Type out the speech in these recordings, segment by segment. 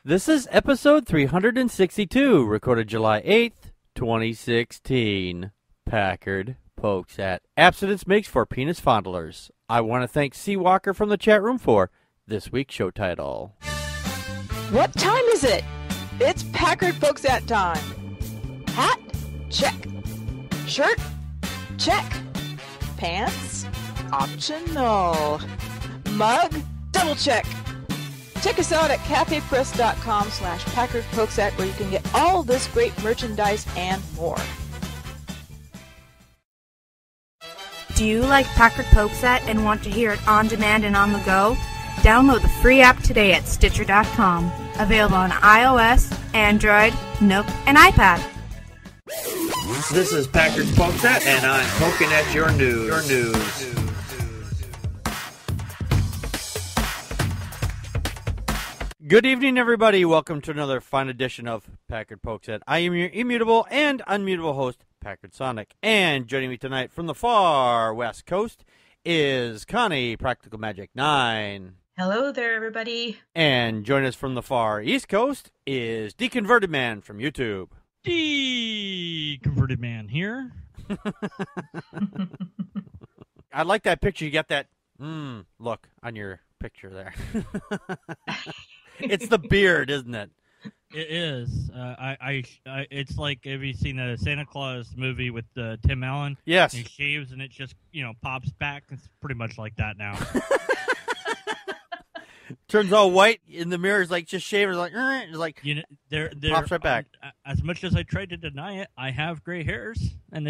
This is episode 362, recorded July 8th, 2016. Packard Pokes At. Abstinence makes for penis fondlers. I want to thank Seawalker from the chat room for this week's show title. What time is it? It's Packard Pokes At time. Hat? Check. Shirt? Check. Pants? Optional. Mug? Double check. Check us out at cafepress.com/PackardPokesAt where you can get all this great merchandise and more. Do you like Packard Pokes At and want to hear it on demand and on the go? Download the free app today at Stitcher.com. Available on iOS, Android, Nook, and iPad. This is Packard Pokes At, and I'm poking at your news. Good evening, everybody. Welcome to another fine edition of Packard Pokes At. I am your immutable and unmutable host, Packard Sonic. And joining me tonight from the far west coast is Connie, Practical Magic 9. Hello there, everybody. And joining us from the far east coast is Deconverted Man from YouTube. Deconverted Man here. I like that picture. You got that look on your picture there. It's the beard, isn't it? It is. It's like, have you seen the Santa Claus movie with Tim Allen? Yes. He shaves and it just, pops back. It's pretty much like that now. Turns all white in the mirror. It's like just shaving. It's like, they're pops right back. As much as I tried to deny it, I have gray hairs, and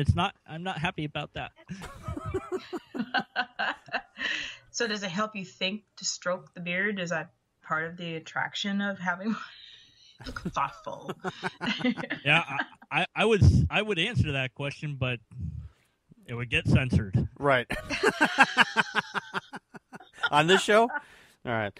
I'm not happy about that. So does it help you think to stroke the beard? Is that part of the attraction of having look thoughtful? Yeah, I would answer that question, but it would get censored. Right. On this show? All right.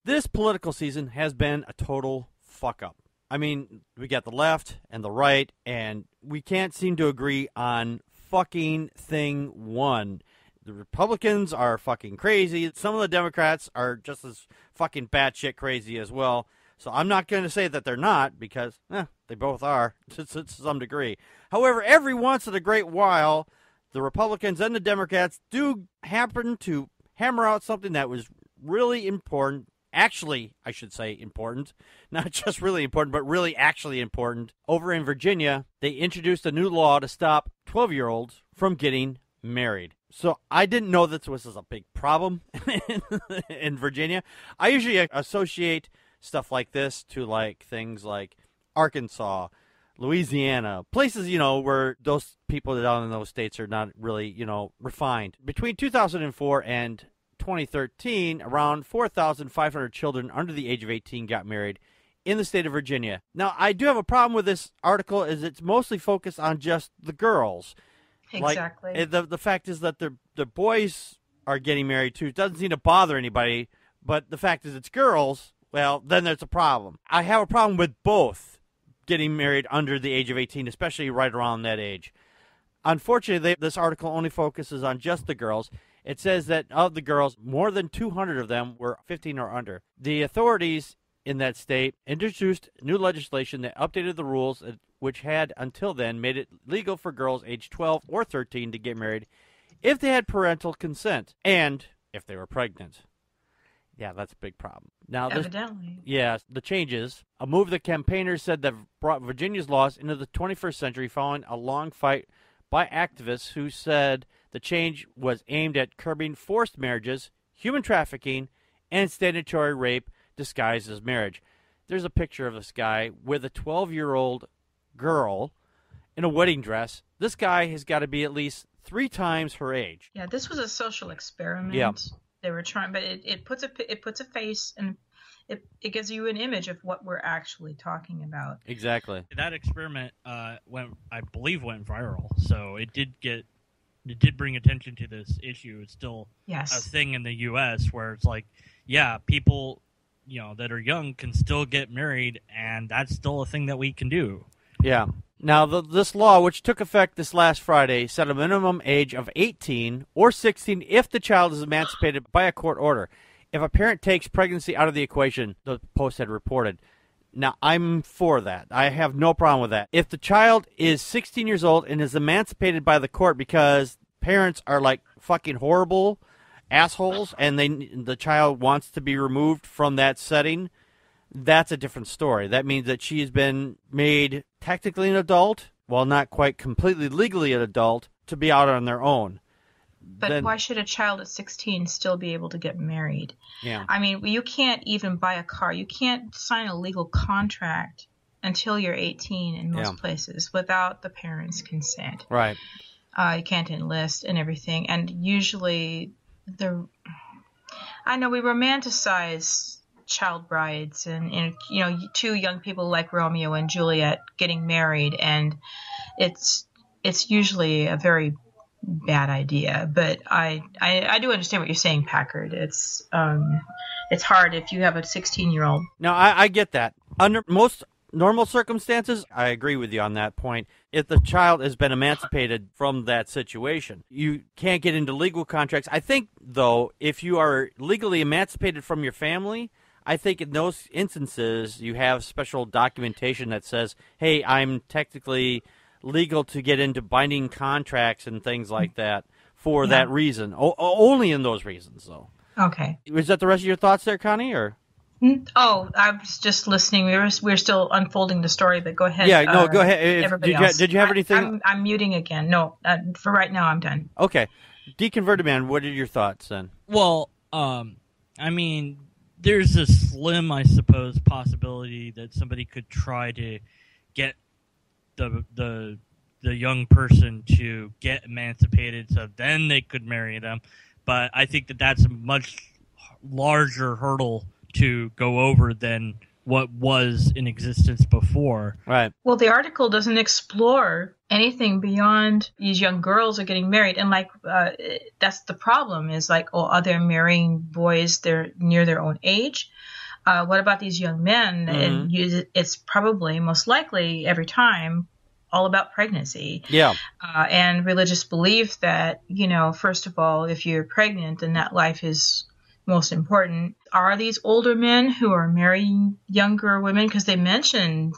This political season has been a total fuck-up. I mean, we got the left and the right, and we can't seem to agree on fucking thing one. The Republicans are fucking crazy. Some of the Democrats are just as fucking batshit crazy as well. So I'm not going to say that they're not, because they both are to some degree. However, every once in a great while, the Republicans and the Democrats do happen to hammer out something that was really important. Actually, I should say important. Not just really important, but really actually important. Over in Virginia, they introduced a new law to stop 12-year-olds from getting married. So I didn't know this was a big problem in Virginia. I usually associate stuff like this to things like Arkansas, Louisiana, places, where those people down in those states are not really, refined. Between 2004 and 2013, around 4,500 children under the age of 18 got married in the state of Virginia. Now, I do have a problem with this article, is it's mostly focused on just the girls. Exactly. The fact is that the boys are getting married too. It doesn't seem to bother anybody, but the fact is it's girls. Well, then there's a problem. I have a problem with both getting married under the age of 18, especially right around that age. Unfortunately, this article only focuses on just the girls. It says that of the girls, more than 200 of them were 15 or under. The authorities in that state introduced new legislation that updated the rules, which had until then made it legal for girls aged 12 or 13 to get married if they had parental consent and if they were pregnant. Yeah, that's a big problem. Now, evidently. The changes, a move the campaigners said that brought Virginia's laws into the 21st century following a long fight by activists who said the change was aimed at curbing forced marriages, human trafficking, and statutory rape disguised as marriage. There's a picture of this guy with a 12-year-old girl in a wedding dress. This guy has got to be at least 3 times her age. Yeah, this was a social experiment. Yeah. They were trying, but it puts a face, and it gives you an image of what we're actually talking about. Exactly. That experiment went viral, so it did bring attention to this issue. It's still a thing in the U.S. where it's like, yeah, people that are young can still get married, and that's still a thing that we can do. Yeah. Now, this law, which took effect this last Friday, set a minimum age of 18 or 16 if the child is emancipated by a court order. If a parent takes pregnancy out of the equation, the Post had reported. Now, I'm for that. I have no problem with that. If the child is 16 years old and is emancipated by the court because parents are like fucking horrible assholes and the child wants to be removed from that setting, that's a different story. That means that she's been made technically an adult, while not quite completely legally an adult, to be out on their own. But why should a child at 16 still be able to get married? Yeah. I mean, you can't even buy a car. You can't sign a legal contract until you're 18 in most places without the parents' consent. Right. You can't enlist and everything. And usually, I know we romanticize child brides and two young people like Romeo and Juliet getting married, and it's usually a very bad idea. But I do understand what you're saying, Packard. It's hard if you have a 16-year-old. No, I get that. Under most normal circumstances, I agree with you on that point. If the child has been emancipated from that situation, you can't get into legal contracts. I think, though, if you are legally emancipated from your family, I think in those instances you have special documentation that says, hey, I'm technically legal to get into binding contracts and things like that for that reason. Only in those reasons, though. Okay. Was that the rest of your thoughts there, Connie? Or? Oh, I was just listening. We're still unfolding the story, but go ahead. Yeah, no, go ahead. Did you have anything? I'm muting again. No, for right now, I'm done. Okay. Deconverted Man, what are your thoughts then? Well, I mean, there's a slim, I suppose, possibility that somebody could try to get the young person to get emancipated, so then they could marry them. But I think that's a much larger hurdle to go over than what was in existence before. Right. Well, the article doesn't explore anything beyond these young girls are getting married. And that's the problem is are they marrying boys they're near their own age? What about these young men? Mm-hmm. And it's probably most likely every time all about pregnancy. Yeah. And religious belief that, first of all, if you're pregnant, then that life is most important. Are these older men who are marrying younger women? Because they mention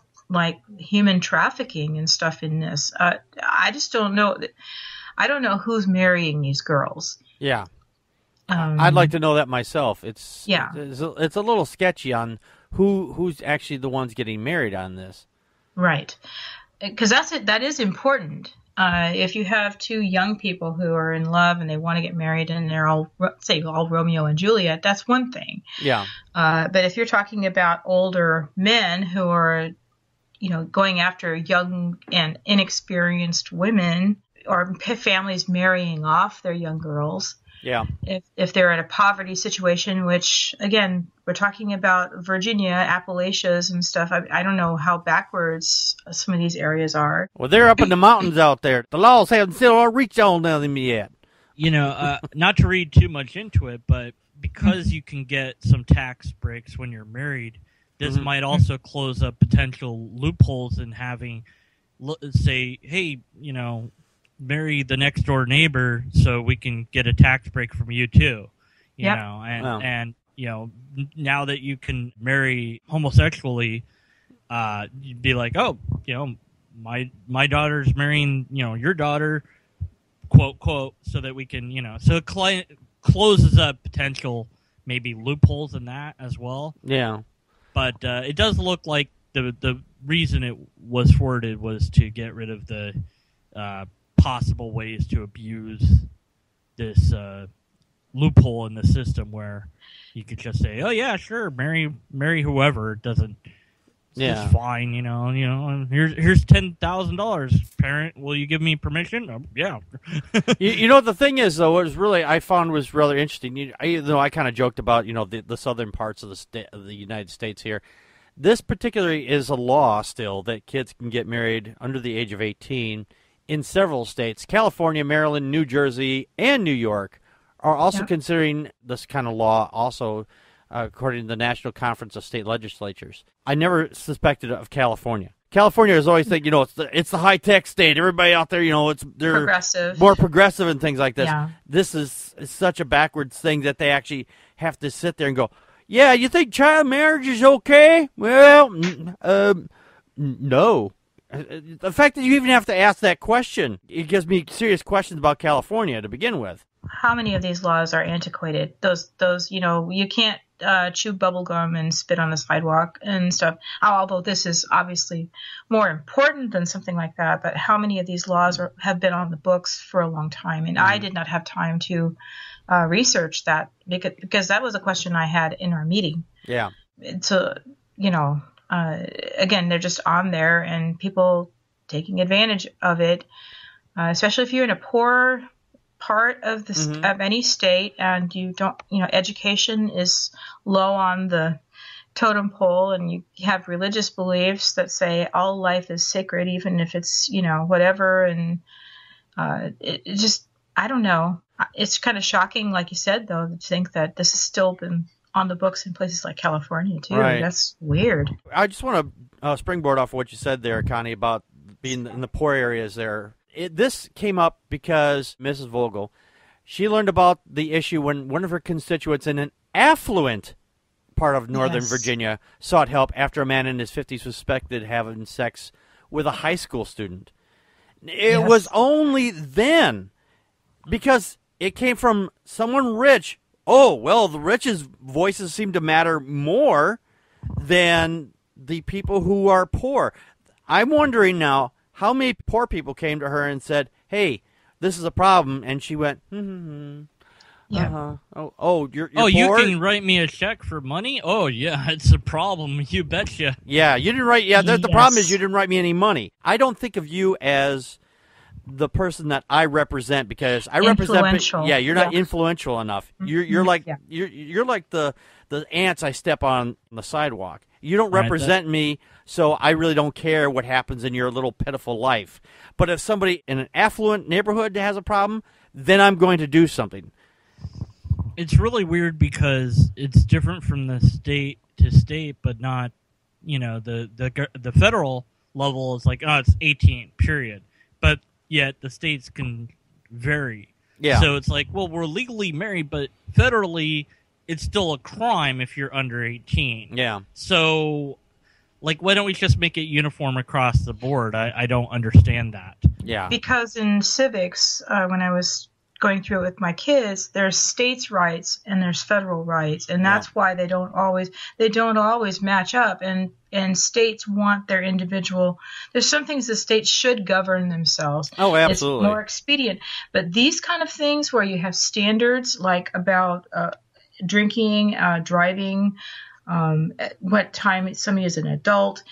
human trafficking and stuff in this. I just don't know. I don't know who's marrying these girls. Yeah. I'd like to know that myself. It's a little sketchy on who's actually the ones getting married on this. Right. Because that is important. If you have two young people who are in love and they want to get married and they're all Romeo and Juliet, that's one thing. Yeah. But if you're talking about older men who are, going after young and inexperienced women, or families marrying off their young girls. Yeah. If they're in a poverty situation, which, again, we're talking about Virginia, Appalachias and stuff. I don't know how backwards some of these areas are. Well, they're up in the mountains out there. The laws haven't still reached on them yet. Not to read too much into it, but because you can get some tax breaks when you're married, this might also close up potential loopholes in having, say, hey, marry the next door neighbor so we can get a tax break from you too. And now that you can marry homosexually, you'd be like, oh, my daughter's marrying, your daughter, quote, quote, so that we can, so it closes up potential maybe loopholes in that as well. Yeah. But it does look like the reason it was forwarded was to get rid of the possible ways to abuse this loophole in the system where you could just say, "Oh yeah, sure, marry whoever." It doesn't. It's fine, Here's $10,000, parent. Will you give me permission? Yeah. The thing is, though, I found was rather interesting. Even though I kind of joked about the southern parts of the United States here, this particularly is a law still that kids can get married under the age of 18 in several states. California, Maryland, New Jersey, and New York are also considering this kind of law also. According to the National Conference of State Legislatures. I never suspected of California. California is always think, it's the high tech state. Everybody out there, they're Progressive. more progressive and things like this. Yeah. This is such a backwards thing that they actually have to sit there and go, yeah, you think child marriage is okay? Well, no. The fact that you even have to ask that question, it gives me serious questions about California to begin with. How many of these laws are antiquated? Those, you can't chew bubble gum and spit on the sidewalk and stuff. Although this is obviously more important than something like that, but how many of these laws have been on the books for a long time? And I did not have time to research that because that was a question I had in our meeting. Yeah. So, again, they're just on there and people taking advantage of it, especially if you're in a poor part of of any state and you don't, education is low on the totem pole and you have religious beliefs that say all life is sacred, even if it's, whatever. And it just, I don't know. It's kind of shocking, like you said, though, to think that this has still been on the books in places like California, too. Right. That's weird. I just want to springboard off of what you said there, Connie, about being in the poor areas there. This came up because Mrs. Vogel, she learned about the issue when one of her constituents in an affluent part of Northern Virginia sought help after a man in his 50s suspected having sex with a high school student. It was only then, because it came from someone rich. Oh, well, the rich's voices seem to matter more than the people who are poor. I'm wondering now, how many poor people came to her and said, hey, this is a problem, and she went, Yeah. Oh, you're Oh, poor? you can write me a check for money? Oh, yeah, it's a problem. You betcha. Yeah, you didn't write. Yeah, the problem is you didn't write me any money. I don't think of you as the person that I represent because I represent. Yeah, you're not influential enough. You're like you're like the ants I step on the sidewalk. You don't represent me, so I really don't care what happens in your little pitiful life. But if somebody in an affluent neighborhood has a problem, then I'm going to do something. It's really weird because it's different from the state to state, but not, the federal level is like, oh, it's 18, period. But yet the states can vary. Yeah. So it's like, well, we're legally married, but federally it's still a crime if you're under 18. Yeah. So, like, why don't we just make it uniform across the board? I don't understand that. Yeah. Because in civics, when I was going through it with my kids, there's states' rights and there's federal rights, and that's why they don't always match up. And states want their individual. There's some things the states should govern themselves. Oh, absolutely. It's more expedient. But these kind of things where you have standards like about drinking, driving, what time somebody is an adult,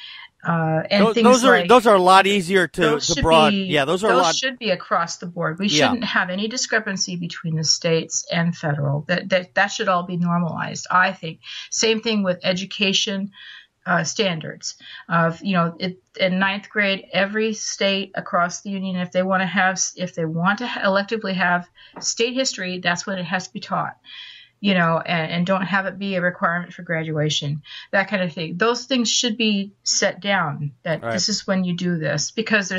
and those are a lot easier to broad. Those should be across the board. We shouldn't have any discrepancy between the states and federal. That should all be normalized, I think. Same thing with education standards. In ninth grade, every state across the union, if they want to electively have state history, that's when it has to be taught. And don't have it be a requirement for graduation, that kind of thing. Those things should be set down, that this is when you do this, because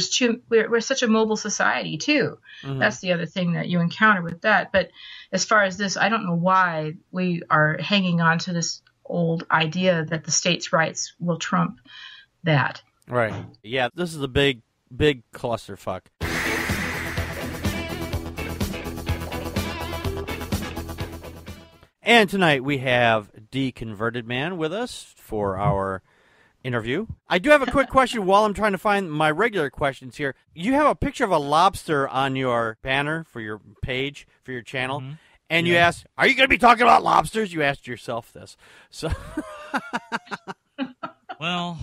we're such a mobile society too. Mm-hmm. That's the other thing that you encounter with that. But as far as this, I don't know why we are hanging on to this old idea that the states' rights will trump that. Right. Yeah, this is a big, big clusterfuck. And tonight we have Deconverted Man with us for our interview. I do have a quick question while I'm trying to find my regular questions here. You have a picture of a lobster on your banner for your page, for your channel, and you asked, are you going to be talking about lobsters? You asked yourself this. So, well,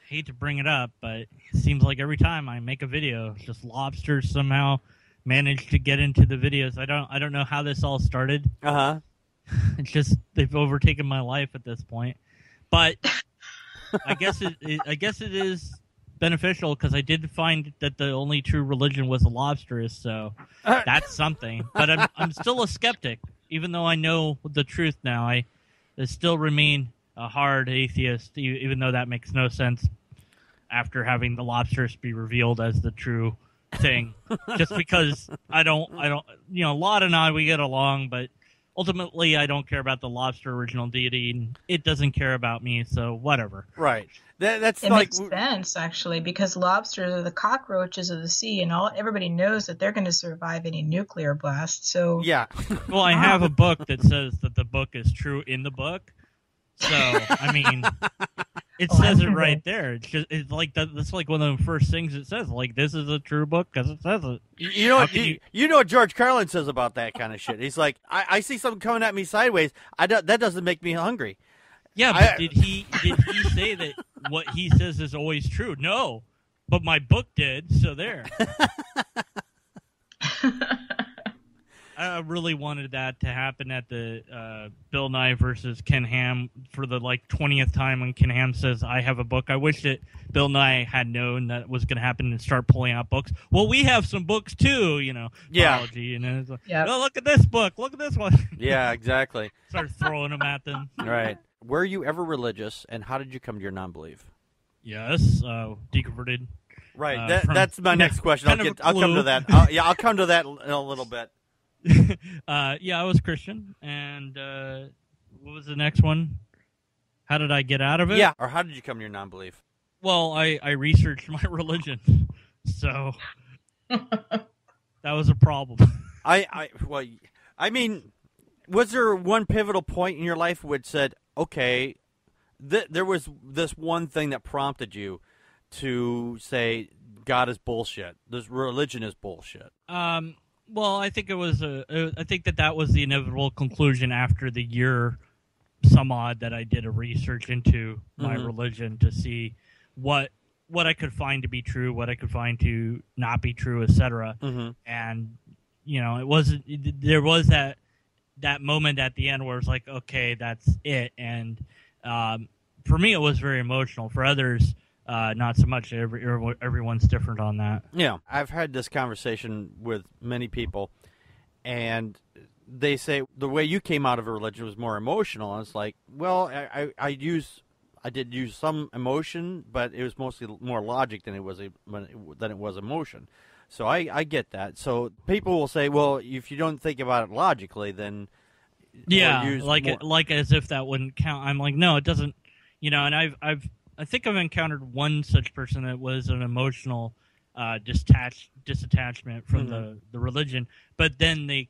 hate to bring it up, but it seems like every time I make a video, just lobsters somehow managed to get into the videos. I don't know how this all started. It's just they've overtaken my life at this point. But I guess it is beneficial because I did find that the only true religion was a lobsterist, so that's something. But I'm still a skeptic, even though I know the truth now. I still remain hard atheist, even though that makes no sense after having the lobsters be revealed as the true thing. Just because I don't, Lott and I, we get along, but ultimately I don't care about the lobster original deity, and it doesn't care about me, so whatever. Right. That's it like... makes sense, actually, because lobsters are the cockroaches of the sea, and everybody knows that they're going to survive any nuclear blast. So Yeah. Well, I have a book that says that the book is true in the book. So, I mean, it says it right there. It's like that's like one of the first things it says. Like, this is a true book because it says it. You know what George Carlin says about that kind of shit. He's like, I see something coming at me sideways. That doesn't make me hungry. Yeah, but did he say that what he says is always true? No, but my book did. So there. I really wanted that to happen at the Bill Nye versus Ken Ham for the 20th time when Ken Ham says, I have a book. I wish that Bill Nye had known that was going to happen and start pulling out books. Well, we have some books too, biology. And it's like, oh, look at this book. Look at this one. Yeah, exactly. Start throwing them at them. Right. Were you ever religious, and how did you come to your non-belief? Yes, deconverted. Right. That's my next question. I'll come to that. I'll come to that in a little bit. I was Christian, and what was the next one? How did I get out of it? Yeah, or how did you come to your non-belief? Well, I researched my religion, so that was a problem. I mean, was there one pivotal point in your life which said, okay, there was this one thing that prompted you to say God is bullshit, this religion is bullshit? Well, I think it was I think that was the inevitable conclusion after the year some odd that I did a research into my religion to see what I could find to be true, what I could find to not be true, etc. And it wasn't. There was that moment at the end where it's like, okay, that's it. And for me, it was very emotional. For others, not so much. Everyone's different on that. Yeah, I've had this conversation with many people, and they say the way you came out of a religion was more emotional. And it's like, well, I did use some emotion, but it was mostly more logic than it was emotion. So I get that. So people will say, well, if you don't think about it logically, then like as if that wouldn't count. I'm like, no, it doesn't. And I think I've encountered one such person that was an emotional disattachment from the religion, but then they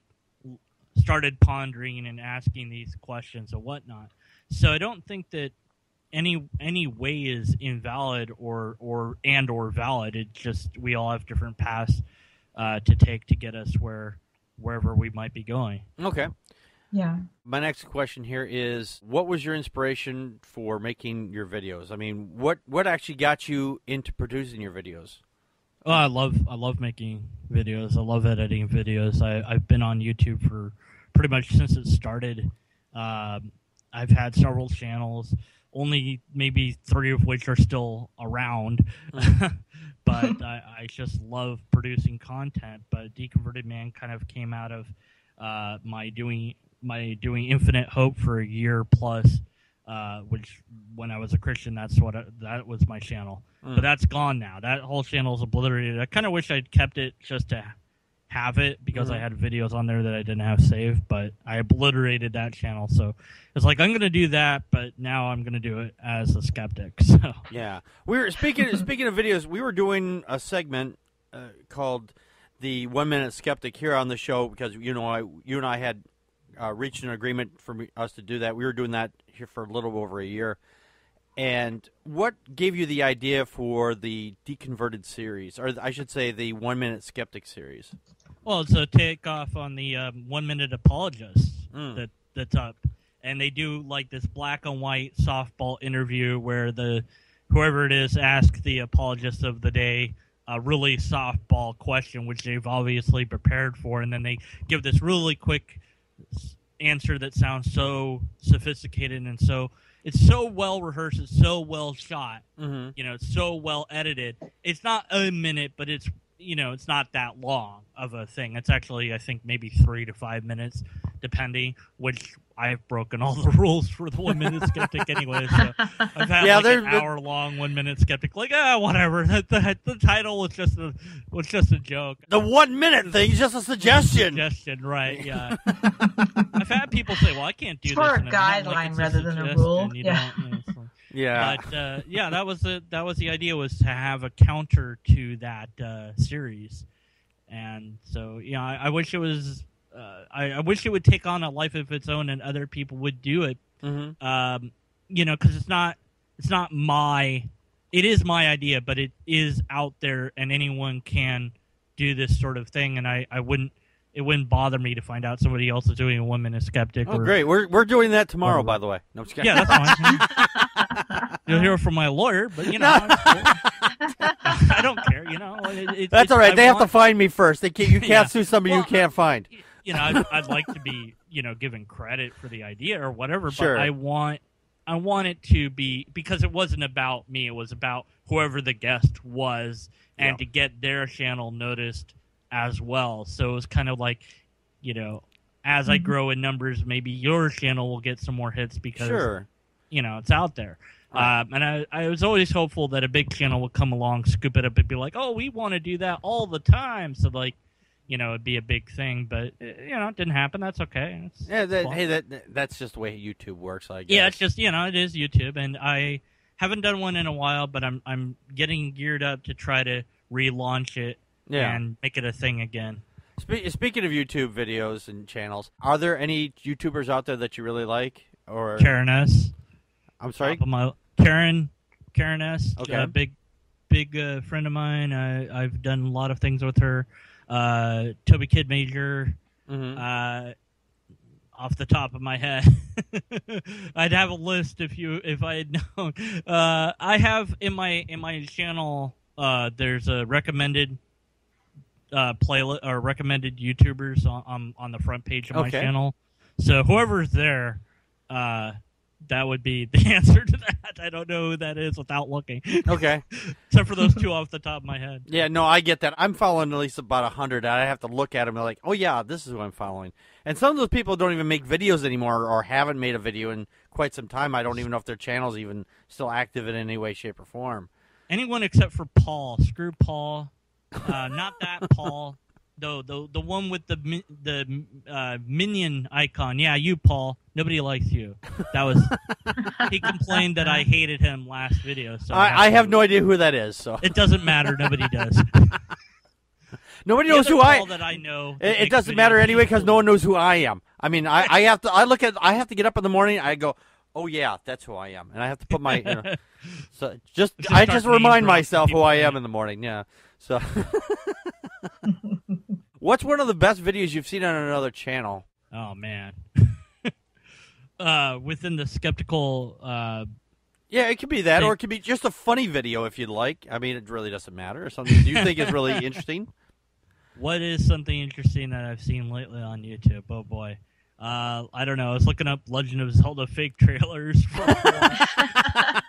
started pondering and asking these questions and whatnot. So I don't think that any way is invalid or valid. It's just we all have different paths to take to get us wherever we might be going. Okay. Yeah. My next question here is, what was your inspiration for making your videos? I mean, what actually got you into producing your videos? Oh, I love making videos. I love editing videos. I've been on YouTube for pretty much since it started. I've had several channels, only maybe 3 of which are still around. But I just love producing content. But Deconverted Man kind of came out of my doing Infinite Hope for a year plus, which when I was a Christian, that was my channel. But that's gone now. That whole channel is obliterated. I kind of wish I'd kept it just to have it because I had videos on there that I didn't have saved, but I obliterated that channel. So it's like, I'm going to do that, but now I'm going to do it as a skeptic. So yeah, we were speaking of videos. We were doing a segment called the 1 Minute Skeptic here on the show because you and I had reached an agreement for us to do that. We were doing that here for a little over a year. And what gave you the idea for the Deconverted series, or I should say the 1 Minute Skeptic series? Well, it's a takeoff on the 1 Minute Apologist that's up. And they do like this black and white softball interview where whoever it is asks the apologist of the day a really softball question, which they've obviously prepared for, and then they give this really quick answer that sounds so sophisticated and it's so well rehearsed, it's so well shot, it's so well edited. It's not a minute, but it's it's not that long of a thing. It's actually, I think, maybe 3 to 5 minutes, depending, which I've broken all the rules for the 1 minute skeptic anyway. So I've had an hour-long 1 minute skeptic, whatever. The title was just a joke. The 1 minute thing is just a suggestion. Suggestion, right? Yeah. I've had people say, "Well, I can't do it's this." It's more a guideline rather than a rule. Yeah. But that was the idea, was to have a counter to that series, and so I wish it was. I wish it would take on a life of its own, and other people would do it. Mm-hmm. Because it's not my. It is my idea, but it is out there, and anyone can do this sort of thing. And it wouldn't bother me to find out somebody else is doing a 1 minute skeptic. Oh, great! We're doing that tomorrow, by the way. No, I'm just kidding. Yeah, that's fine. You'll hear from my lawyer, but I don't care. That's all right. They have to find me first. You can't sue somebody you can't find. I'd like to be, given credit for the idea or whatever, sure. But I want it to be, because it wasn't about me. It was about whoever the guest was, and to get their channel noticed as well. So it was kind of like, as I grow in numbers, maybe your channel will get some more hits because, it's out there. Right. And I was always hopeful that a big channel would come along, scoop it up, and be like, "Oh, we want to do that all the time." So it'd be a big thing, but it didn't happen. That's okay. That's just the way YouTube works, I guess. Yeah, it's just it is YouTube, and I haven't done one in a while, but I'm getting geared up to try to relaunch it and make it a thing again. Speaking of YouTube videos and channels, are there any YouTubers out there that you really like? Or Karen S. I'm sorry, Karen S. Okay, big friend of mine. I've done a lot of things with her. Toby Kid Major, off the top of my head. I'd have a list if I had known. I have in my channel, there's a recommended playlist or recommended YouTubers on the front page of my channel. So whoever's there, that would be the answer to that. I don't know who that is without looking. Okay. Except for those two off the top of my head. Yeah, no, I get that. I'm following at least about 100. I have to look at them and like, oh, yeah, this is who I'm following. And some of those people don't even make videos anymore or haven't made a video in quite some time. I don't even know if their channel's even still active in any way, shape, or form. Anyone except for Paul. Screw Paul. Not that Paul. The one with the minion icon. Yeah, you, Paul. Nobody likes you. That was. He complained that I hated him last video. So I have no idea who that is. So it doesn't matter. Nobody does. Nobody knows who Paul that I know. It doesn't matter anyway because no one knows who I am. I mean, I have to. I have to get up in the morning. I go, oh yeah, that's who I am, and I have to put my. I just remind myself who I am in the morning. Yeah. So. What's one of the best videos you've seen on another channel? Oh, man. Within the skeptical... yeah, it could be that, or it could be just a funny video if you'd like. I mean, it really doesn't matter. Or something you think is really interesting? What is something interesting that I've seen lately on YouTube? Oh, boy. I don't know. I was looking up Legend of Zelda fake trailers for a while.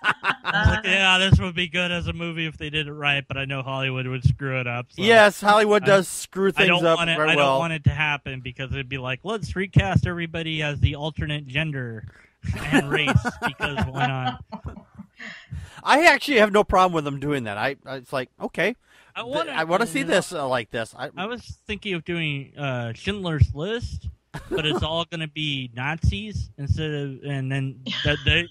I was like, yeah, this would be good as a movie if they did it right, but I know Hollywood would screw it up. So yes, Hollywood does screw things up very well. I don't want it to happen because it'd be like, let's recast everybody as the alternate gender and race because why not? I actually have no problem with them doing that. It's like, okay, I want to see this like this. I was thinking of doing Schindler's List. But it's all going to be Nazis and then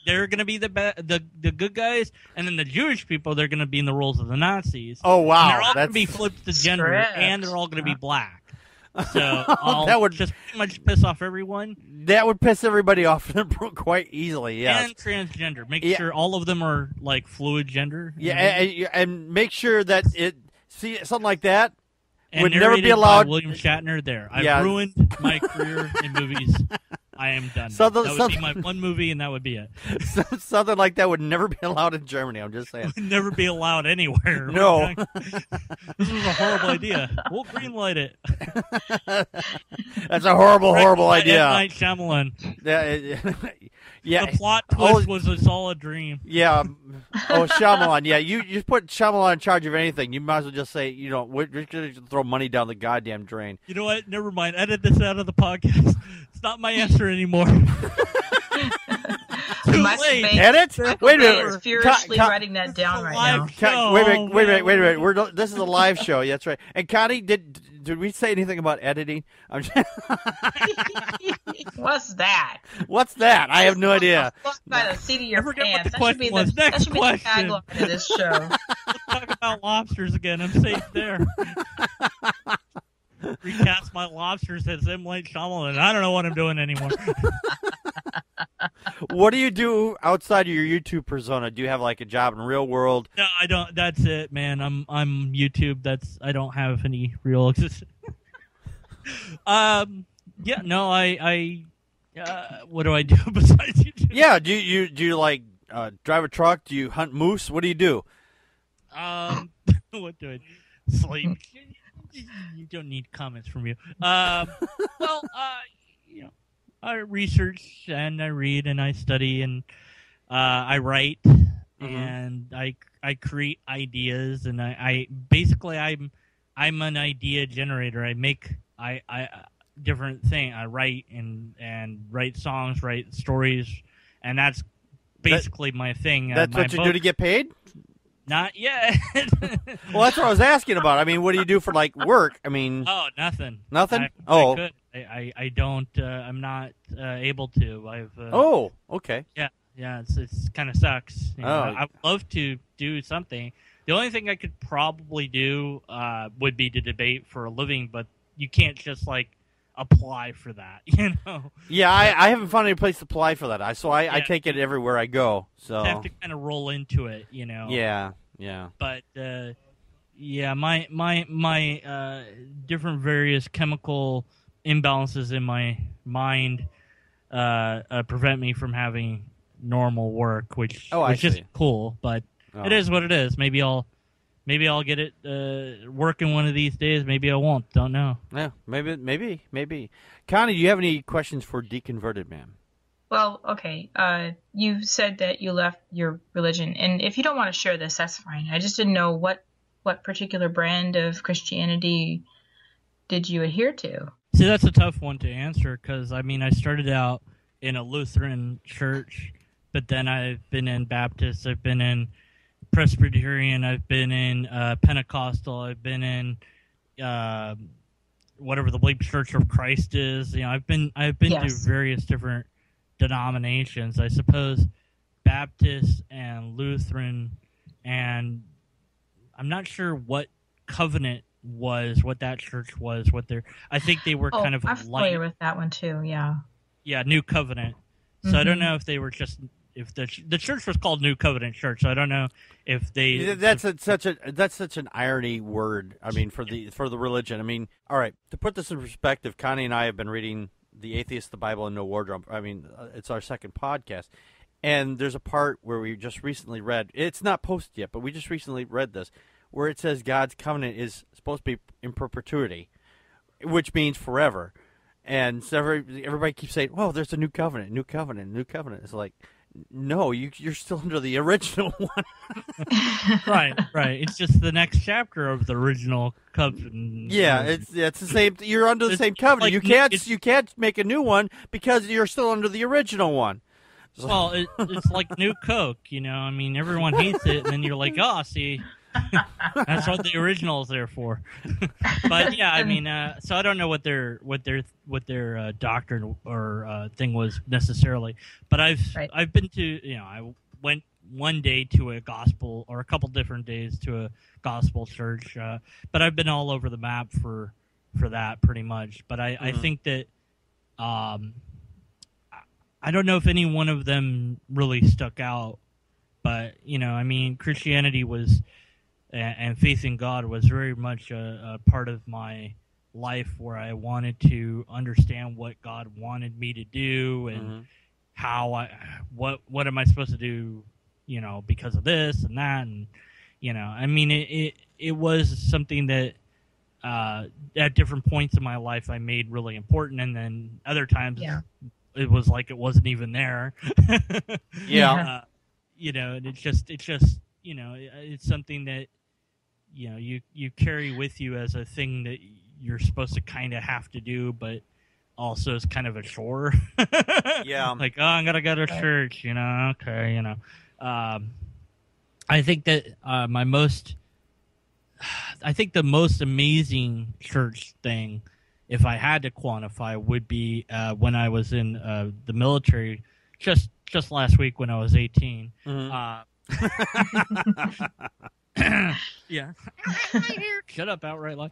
they're going to be the good guys, and then the Jewish people, they're going to be in the roles of the Nazis. Oh wow! And they're all going to be flipped to gender, and they're all going to be black. So that would just pretty much piss off everyone. That would piss everybody off quite easily. Yes. And transgender. Make sure all of them are like fluid gender. Yeah, and make sure that something like that. And would never be allowed. By William Shatner. There, I've ruined my career in movies. I am done. That would be my one movie, and that would be it. Something like that would never be allowed in Germany. I'm just saying. It would never be allowed anywhere. No. This was a horrible idea. We'll greenlight it. That's a horrible idea. M. Night Shyamalan. Yeah. The plot twist was it's all a dream. Yeah. Shyamalan. Yeah, you just put Shyamalan in charge of anything. You might as well just say, we're just going to throw money down the goddamn drain. You know what? Never mind. Edit this out of the podcast. It's not my answer anymore. Too late. Edit? Wait a minute. Is furiously writing that down right now. Wait a minute. This is a live show. That's right. And Connie, did we say anything about editing? What's that? What's that? I have no idea. By the seat of your pants. That should be the tagline of this show. Let's talk about lobsters again. I'm safe there. Recast my lobsters as M. Night Shyamalan. I don't know what I'm doing anymore. What do you do outside of your YouTube persona? Do you have like a job in the real world? No, I don't. That's it, man. I'm YouTube. I don't have any real existence. Yeah, no, I what do I do besides YouTube? Yeah, do you like drive a truck? Do you hunt moose? What do you do? What do I do? Sleep. You don't need comments from you. Well, I research and I read and I study and I write and I create ideas and I basically I'm an idea generator. I make different thing. I write and write songs, write stories, and that's basically my thing. That's what you do to get paid? Not yet. Well, that's what I was asking about. I mean, what do you do for like work? I mean, nothing. Nothing? I don't. I'm not able to. Okay. Yeah. It's kind of sucks. I would love to do something. The only thing I could probably do would be to debate for a living, but you can't just like apply for that, Yeah, I haven't found any place to apply for that. I take it everywhere I go. So I have to kind of roll into it, Yeah. But my different various chemical imbalances in my mind prevent me from having normal work, which is cool. But it is what it is. Maybe I'll get it working one of these days. Maybe I won't. Don't know. Yeah, maybe. Connie, do you have any questions for Deconverted Man? Well, okay. You said that you left your religion, and if you don't want to share this, that's fine. I just didn't know what particular brand of Christianity did you adhere to? See, that's a tough one to answer because, I started out in a Lutheran church, but then I've been in Baptist, I've been in Presbyterian, I've been in Pentecostal, I've been in whatever the Bleep Church of Christ is. I've been to various different denominations. I suppose Baptist and Lutheran, and I'm not sure what covenant was, what that church was, I think they were kind of I'm familiar with that one too. Yeah, New Covenant. So I don't know if they were just if the church was called New Covenant Church. So I don't know if they. That's such an irony word. For the religion. All right. To put this in perspective, Connie and I have been reading The Atheist, the Bible, and No Wardrobe. It's our second podcast, and there's a part where we just recently read. It's not posted yet, but we just recently read this, where it says God's covenant is supposed to be in perpetuity, which means forever. And so everybody keeps saying, "Well, there's a new covenant, new covenant, new covenant." It's like, no, you're still under the original one. Right. It's just the next chapter of the original covenant. Yeah, it's the same. You're under the same covenant. Like, you can't make a new one because you're still under the original one. So. Well, it's like New Coke. Everyone hates it, and then you're like, oh, see. That's what the original is there for. But yeah, so I don't know what their doctrine or thing was necessarily. But I've been to I went one day to a gospel or a couple different days to a gospel church. But I've been all over the map for that pretty much. But I think that I don't know if any one of them really stuck out. But Christianity was. And faith in God was very much a part of my life where I wanted to understand what God wanted me to do and how what am I supposed to do, because of this and that. And, it was something that at different points in my life I made really important. And then other times it was like it wasn't even there. Yeah. And it's just it's something that you carry with you as a thing that you're supposed to kind of have to do, but also is kind of a chore. Yeah. Like, oh, I'm gonna go to church, okay, I think that I think the most amazing church thing, if I had to quantify, would be when I was in the military just last week when I was 18. Yeah. Shut up, outright lie.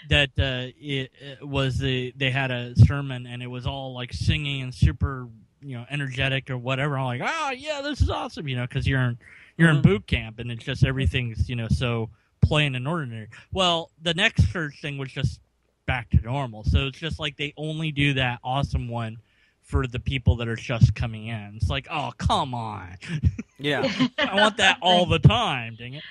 That it was they had a sermon and it was all like singing and super energetic or whatever. I'm like, oh yeah, this is awesome, because you're in boot camp and it's just everything's so plain and ordinary. Well, the next church thing was just back to normal. So it's just like they only do that awesome one for the people that are just coming in. It's like, oh, come on. Yeah. I want that all the time, dang it.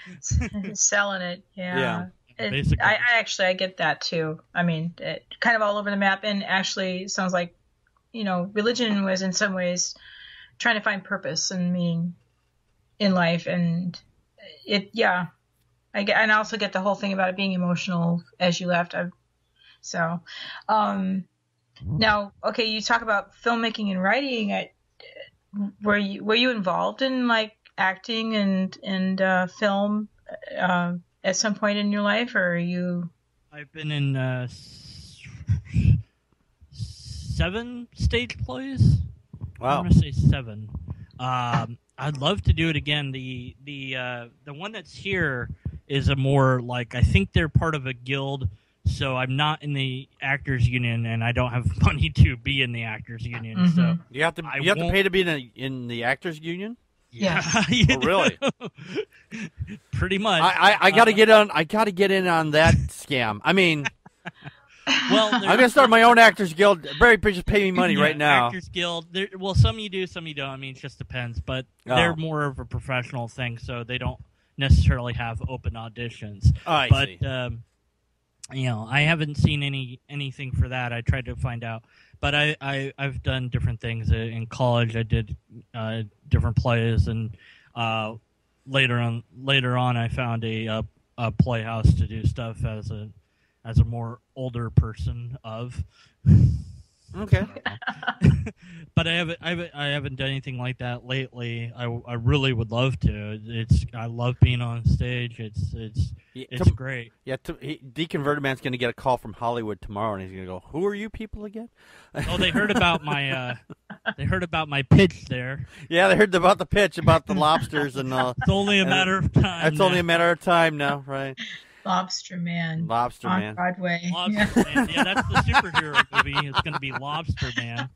Selling it, yeah. Basically. I get that too. I mean, it kind of all over the map, and actually sounds like, religion was in some ways trying to find purpose and meaning in life, and I also get the whole thing about it being emotional as you left. Now, okay, you talk about filmmaking and writing. Were you involved in like acting and film at some point in your life, or are you? I've been in 7 stage plays. Wow. I'm gonna say 7. I'd love to do it again. The one that's here is a more like, I think they're part of a guild. So I'm not in the actors union, and I don't have money to be in the actors union. Mm-hmm. So you have to pay to be in the actors union. Yeah. Oh, really? Pretty much. I gotta get on. I gotta get in on that scam. I mean, well, I'm gonna start my own actors guild. Barry, just pay me money right now. Actors guild. Well, some you do, some you don't. I mean, it just depends. But they're more of a professional thing, so they don't necessarily have open auditions. Oh, I see. I haven't seen anything for that. I tried to find out, but I've done different things in college. I did different plays, and later on, I found a playhouse to do stuff as a more older person of. Okay. But I haven't done anything like that lately. I really would love to. I love being on stage. It's great. Yeah, Deconverted Man's going to get a call from Hollywood tomorrow, and he's going to go, "Who are you people again?" Oh, they heard about my pitch there. Yeah, they heard about the pitch about the lobsters and. It's only a matter of time. It's only a matter of time now, right? Lobster Man. On Broadway. Lobster Man. Yeah, that's the superhero movie. It's going to be Lobster Man.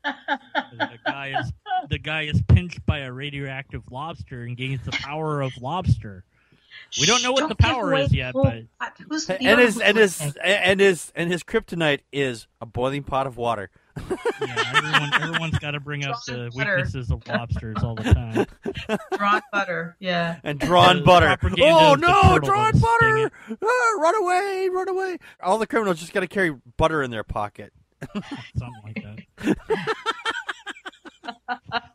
The guy is pinched by a radioactive lobster and gains the power of lobster. We don't know what the power is yet, but his kryptonite is a boiling pot of water. Yeah, everyone's got to bring up the weaknesses of lobsters all the time. Drawn butter, yeah. And drawn butter. Oh no, drawn butter! Run away, run away! All the criminals just got to carry butter in their pocket. Something like that.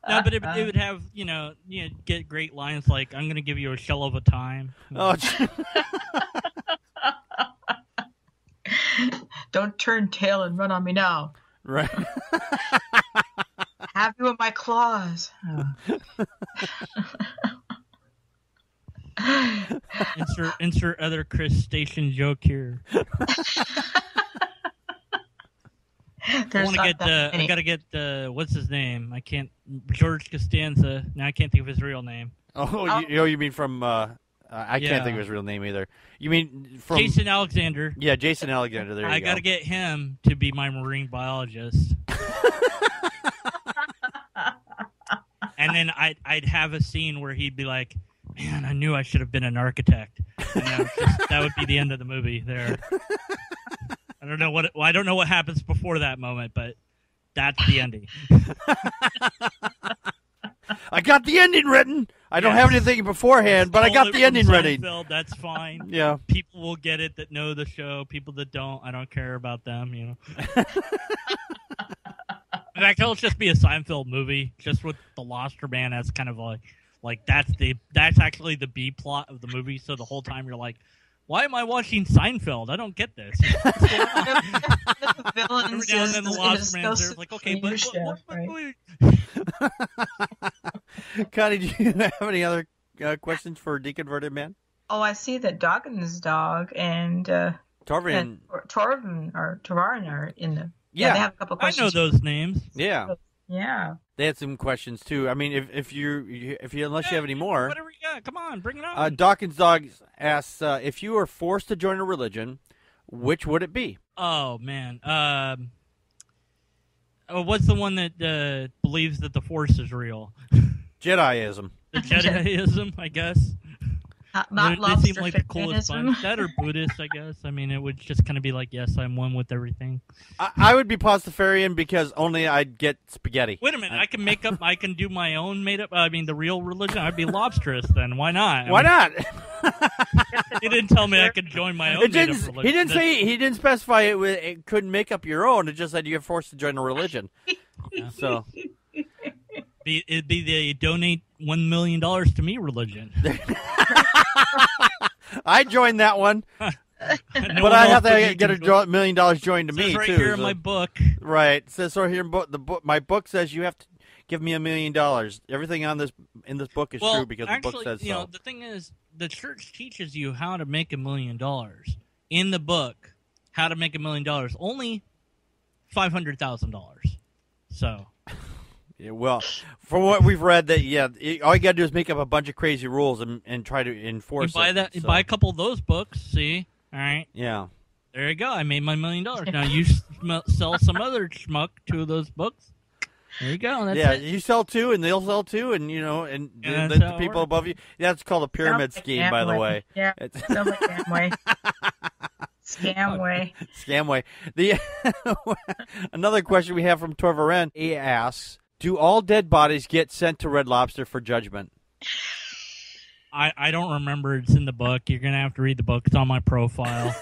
No, but it would have, get great lines like, "I'm going to give you a shell of a time." Oh. Don't turn tail and run on me now. Right. Have you in my claws. Insert other Chris Station joke here. I gotta get what's his name? George Costanza. Now I can't think of his real name. You mean from? I can't think of his real name either. You mean from Jason Alexander? Yeah, Jason Alexander. There you go. I gotta get him to be my marine biologist. And then I'd have a scene where he'd be like, "Man, I knew I should have been an architect." And that would be the end of the movie. There. I don't know what happens before that moment, but that's the ending. I got the ending written. I don't have anything beforehand, but I got the ending ready. That's fine. Yeah. People will get it that know the show. People that don't, I don't care about them, you know. In fact, it'll just be a Seinfeld movie, just with the Lobster Man as kind of like that's actually the B plot of the movie. So the whole time you're like, why am I watching Seinfeld? I don't get this. The villains Every now and then the Lobster Man's there, like, okay, but Connie, do you have any other questions for Deconverted Man? Oh, I see that Dawkins' dog and Torvin are in the. Yeah, they have a couple I questions. know those names. Yeah. Yeah. They had some questions too. I mean, if you unless you have any more, whatever you got, come on, bring it on. Dawkins Dog asks, if you were forced to join a religion, which would it be? Oh man, what's the one that believes that the Force is real? Jediism. The Jediism, I guess. Not they seem like the coolest lobster bunch. That or Buddhist, I guess. I mean, it would just kind of be like, yes, I'm one with everything. I would be Pastafarian because only I'd get spaghetti. Wait a minute, I can do my own made up. I mean, the real religion. I'd be lobsterist then. Why not? Why not? He didn't tell me I could join my own made up religion. He didn't specify it couldn't make up your own. It just said you're forced to join a religion. Yeah. So it'd be the donate $1 million to me religion. I joined that one, but I'd have to get $1 million joined to me right too. Here in my book, right? It says right here in my book says you have to give me $1 million. Everything in this book is true because the book says so. You know, the thing is, the church teaches you how to make $1 million in the book. How to make $1 million? Only $500,000. So. Yeah, well, from what we've read, all you got to do is make up a bunch of crazy rules and try to enforce it. Buy a couple of those books. See, all right. Yeah. There you go. I made my $1 million. Now you sell some other schmuck 2 of those books. There you go. That's it. You sell 2, and they'll sell 2, and the people above you. That's called a pyramid scheme, by the way. Yeah. Sounds like Amway. Scamway. Another question we have from Torvaren. He asks, do all dead bodies get sent to Red Lobster for judgment? I don't remember. It's in the book. You're going to have to read the book. It's on my profile.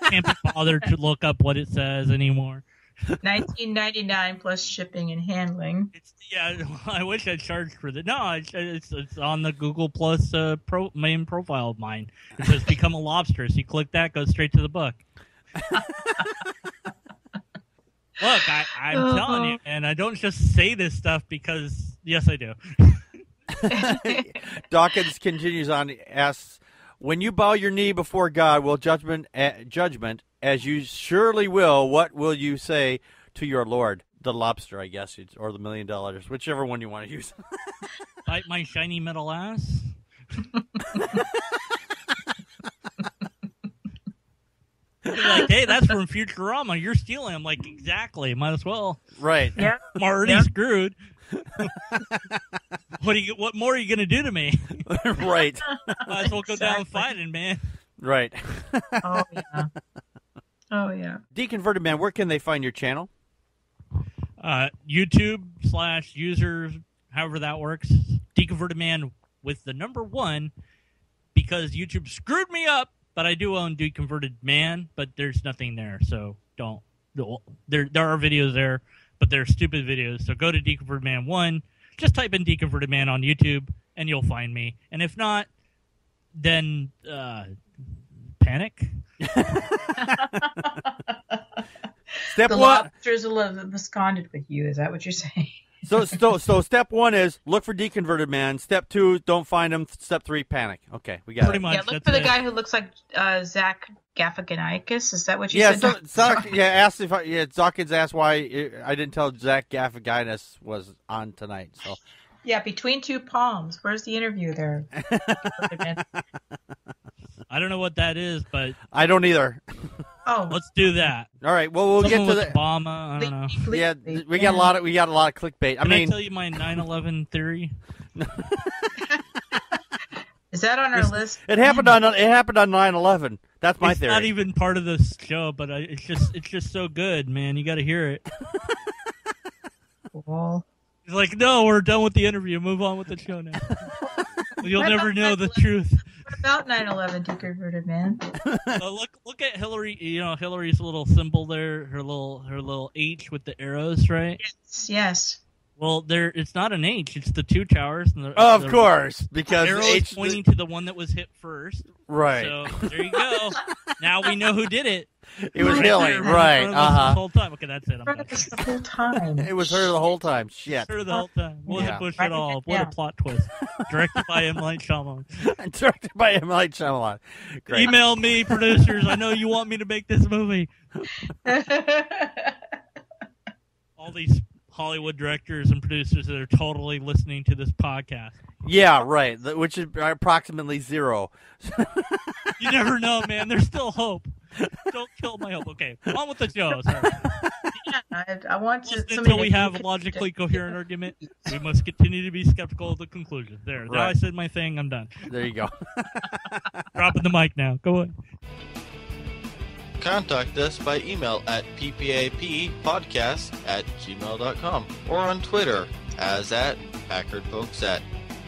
Can't be bothered to look up what it says anymore. $19.99 plus shipping and handling. I wish I charged for that. No, it's on the Google Plus main profile of mine. It says become a lobster. So you click that, goes straight to the book. Look, I'm telling you, and I don't just say this stuff because, yes, I do. Dawkins continues on, asks, when you bow your knee before God, will judgment, as you surely will, what will you say to your Lord? The lobster, I guess, or the $1 million, whichever one you want to use. Bite my shiny metal ass? Like, hey, that's from Futurama. You're stealing. I'm like, exactly. Might as well. Right. Yeah. I'm already screwed. What more are you gonna do to me? Right. Might as well go down fighting, man. Right. Oh yeah. Deconverted Man, where can they find your channel? YouTube/users, however that works. Deconverted Man with the number 1 because YouTube screwed me up. But I do own Deconverted Man, but there's nothing there, so don't. There are videos there, but they're stupid videos. So go to Deconverted Man 1, just type in Deconverted Man on YouTube, and you'll find me. And if not, then panic. Step the 1. lobsters will have absconded with you. Is that what you're saying? So step 1 is look for Deconverted Man. Step 2, don't find him. Step 3, panic. Okay, we got Pretty it. much. Yeah, look for the guy who looks like Zach Gaffiganakis. Is that what you said? Dawkins asked why I didn't tell Zach Gaffiganakis was on tonight. So yeah, between 2 palms. Where's the interview there? I don't know what that is, but I don't either. Oh, let's do that. All right. Well, we'll Someone get to with Obama. I don't know. Yeah, we got a lot of clickbait. Can I tell you my 9/11 theory? Is that on our list? It happened on 9/11. That's my theory. It's not even part of the show, but it's just so good, man. You got to hear it. Cool. He's like, no, we're done with the interview. Move on with the show now. You'll never know the truth. What about 9/11, deconverted man? Look at Hillary. You know Hillary's little symbol there, her little H with the arrows, right? Yes. Well, it's not an H. It's the two towers. And of course, because the arrow is pointing to the one that was hit first. Right. So there you go. Now we know who did it. It was Hillary, right? The whole time. Okay, that's it. I'm done. The whole time. It was her the whole time. Shit. Her the whole time. Wasn't Bush at all. What a plot twist. Directed by M. Night Shyamalan. Directed by M. Night Shyamalan. Great. Email me, producers. I know you want me to make this movie. All these Hollywood directors and producers that are totally listening to this podcast. Yeah, right. Which is approximately 0. You never know, man. There's still hope. Don't kill my hope. Okay, on with the show. I want to. Until we have a logically coherent argument, we must continue to be skeptical of the conclusion. There. Now I said my thing. I'm done. There you go. Dropping the mic now. Go ahead. Contact us by email at ppappodcast@gmail.com or on Twitter as at Packard Pokes At.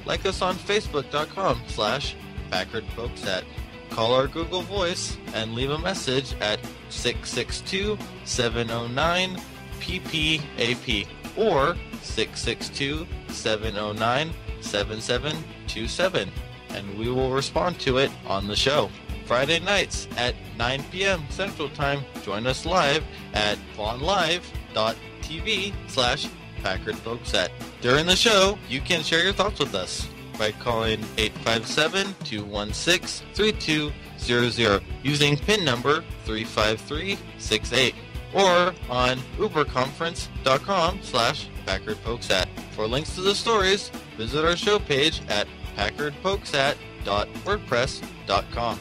Like us on Facebook.com/Packard Pokes At. Call our Google Voice and leave a message at 662-709-PPAP or 662-709-7727, and we will respond to it on the show. Friday nights at 9 p.m. Central Time. Join us live at vonlive.tv/Packard Pokes At. During the show, you can share your thoughts with us by calling 857-216-3200 using PIN number 35368 or on uberconference.com/Packard Pokes At. For links to the stories, visit our show page at packardpokesat.wordpress.com.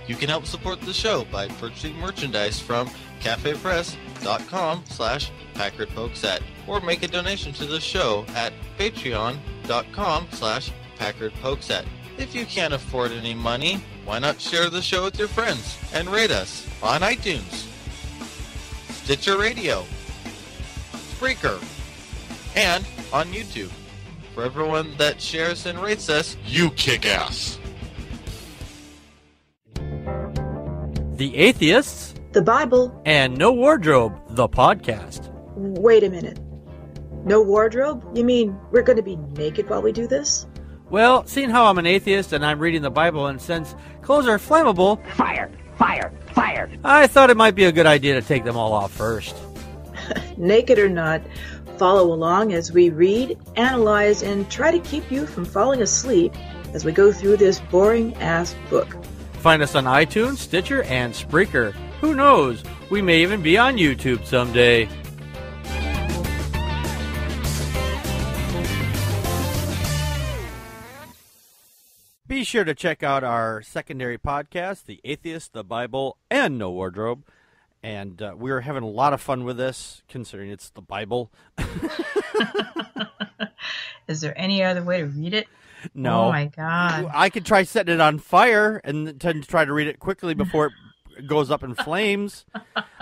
You can help support the show by purchasing merchandise from cafepress.com/Packard Pokes At or make a donation to the show at patreon.com/Packard Pokes At. If you can't afford any money, why not share the show with your friends and rate us on iTunes, Stitcher Radio, Spreaker, and on YouTube. For everyone that shares and rates us, you kick ass. The Atheists, The Bible. and No Wardrobe, the podcast. Wait a minute. No wardrobe? You mean we're going to be naked while we do this? Well, seeing how I'm an atheist and I'm reading the Bible, and since clothes are flammable, Fire! Fire! Fire! I thought it might be a good idea to take them all off first. Naked or not, follow along as we read, analyze, and try to keep you from falling asleep as we go through this boring-ass book. Find us on iTunes, Stitcher, and Spreaker. Who knows? We may even be on YouTube someday. Be sure to check out our secondary podcast, The Atheist, the Bible, and No Wardrobe. And we're having a lot of fun with this, considering it's the Bible. Is there any other way to read it? No. Oh my God. I could try setting it on fire and try to read it quickly before it goes up in flames.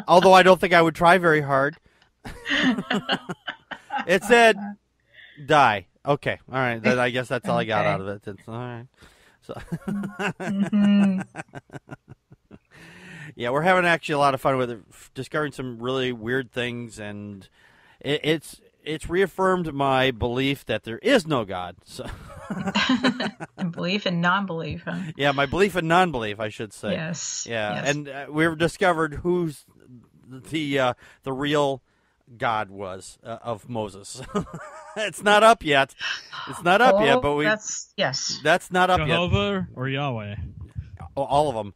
Although I don't think I would try very hard. It said, die. Okay. All right. Then I guess that's all I got out of it. It's, all right. So. Yeah, we're having actually a lot of fun with it, discovering some really weird things, and it's reaffirmed my belief that there is no God. So. Belief and non-belief, huh? Yeah, my belief and non-belief, I should say. Yes. Yeah, Yes. and we've discovered who's the real God was of Moses. It's not up yet. It's not up yet, but that's not up Jehovah or Yahweh? all of them.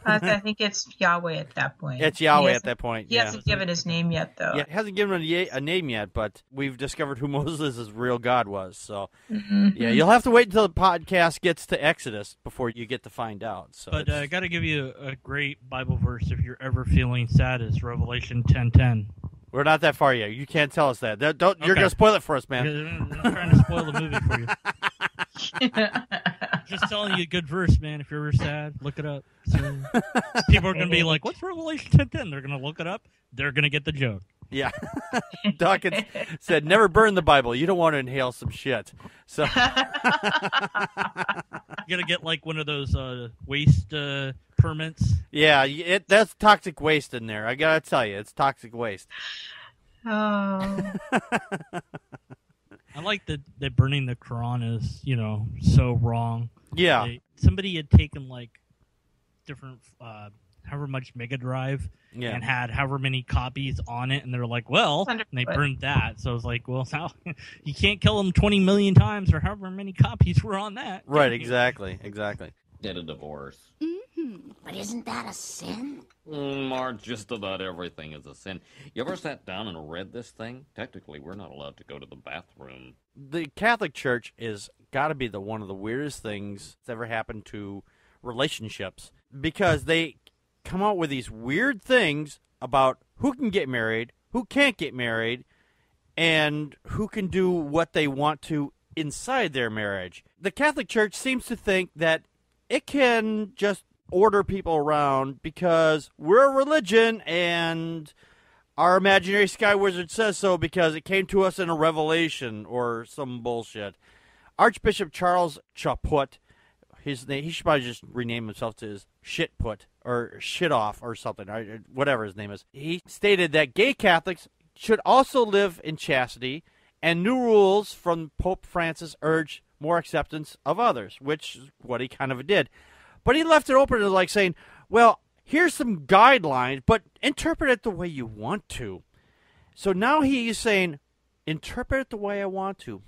I think it's Yahweh at that point. It's Yahweh at that point. He hasn't given his name yet, though. Yeah, it hasn't given a name yet, but we've discovered who Moses' real God was. So, yeah, you'll have to wait until the podcast gets to Exodus before you get to find out. So, But I got to give you a great Bible verse if you're ever feeling sad. Is Revelation 10:10. we're not that far yet. You can't tell us that. You're Okay. going to spoil it for us, man. I'm trying to spoil the movie for you. Just telling you a good verse, man. If you're ever sad, look it up. So, people are going to be like, what's Revelation 10:10? They're going to look it up. They're going to get the joke. Yeah. Dawkins said, never burn the Bible. You don't want to inhale some shit. So You gotta get like one of those waste permits. yeah, that's toxic waste in there. I gotta tell you, it's toxic waste. Oh. I like that burning the Quran is, so wrong. Yeah. Somebody had taken like different however much Mega Drive and had however many copies on it, and they're like, well, and they burned that. So I was like, well, now you can't kill them 20 million times or however many copies were on that. Right, exactly. Get a divorce. Mm-hmm. But isn't that a sin? Marge, just about everything is a sin. You ever sat down and read this thing? Technically, we're not allowed to go to the bathroom. The Catholic Church is got to be one of the weirdest things that's ever happened to relationships, because they come out with these weird things about who can get married, who can't get married, and who can do what they want to inside their marriage. The Catholic Church seems to think that it can just order people around because we're a religion and our imaginary sky wizard says so because it came to us in a revelation or some bullshit. Archbishop Charles Chaput, his name, he should probably just rename himself to his Shitput or Shitoff or something, or whatever his name is. He stated that gay Catholics should also live in chastity, and new rules from Pope Francis urge more acceptance of others, which is what he kind of did. But he left it open to like saying, well, here's some guidelines, but interpret it the way you want to. So now he's saying, interpret it the way I want to.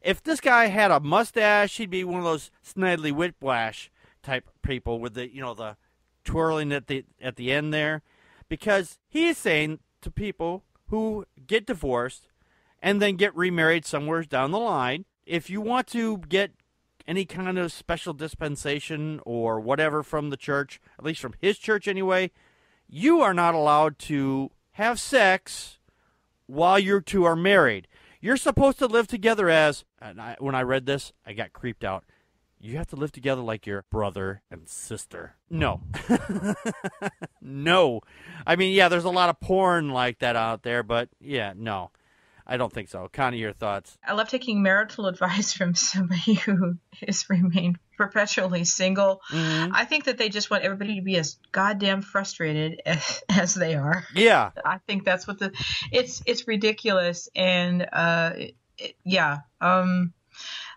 If this guy had a mustache, he'd be one of those Snidely Whiplash type people with the twirling at the end there, because he's saying to people who get divorced and then get remarried somewhere down the line, if you want to get any kind of special dispensation or whatever from the church, at least from his church anyway, you are not allowed to have sex while you two are married. You're supposed to live together when I read this, I got creeped out. You have to live together like your brother and sister. No. No. I mean, yeah, there's a lot of porn like that out there, but yeah, no. I don't think so. Connie, your thoughts? I love taking marital advice from somebody who has remained perpetually single. Mm-hmm. I think that they just want everybody to be as goddamn frustrated as they are. Yeah. I think that's what it's ridiculous. And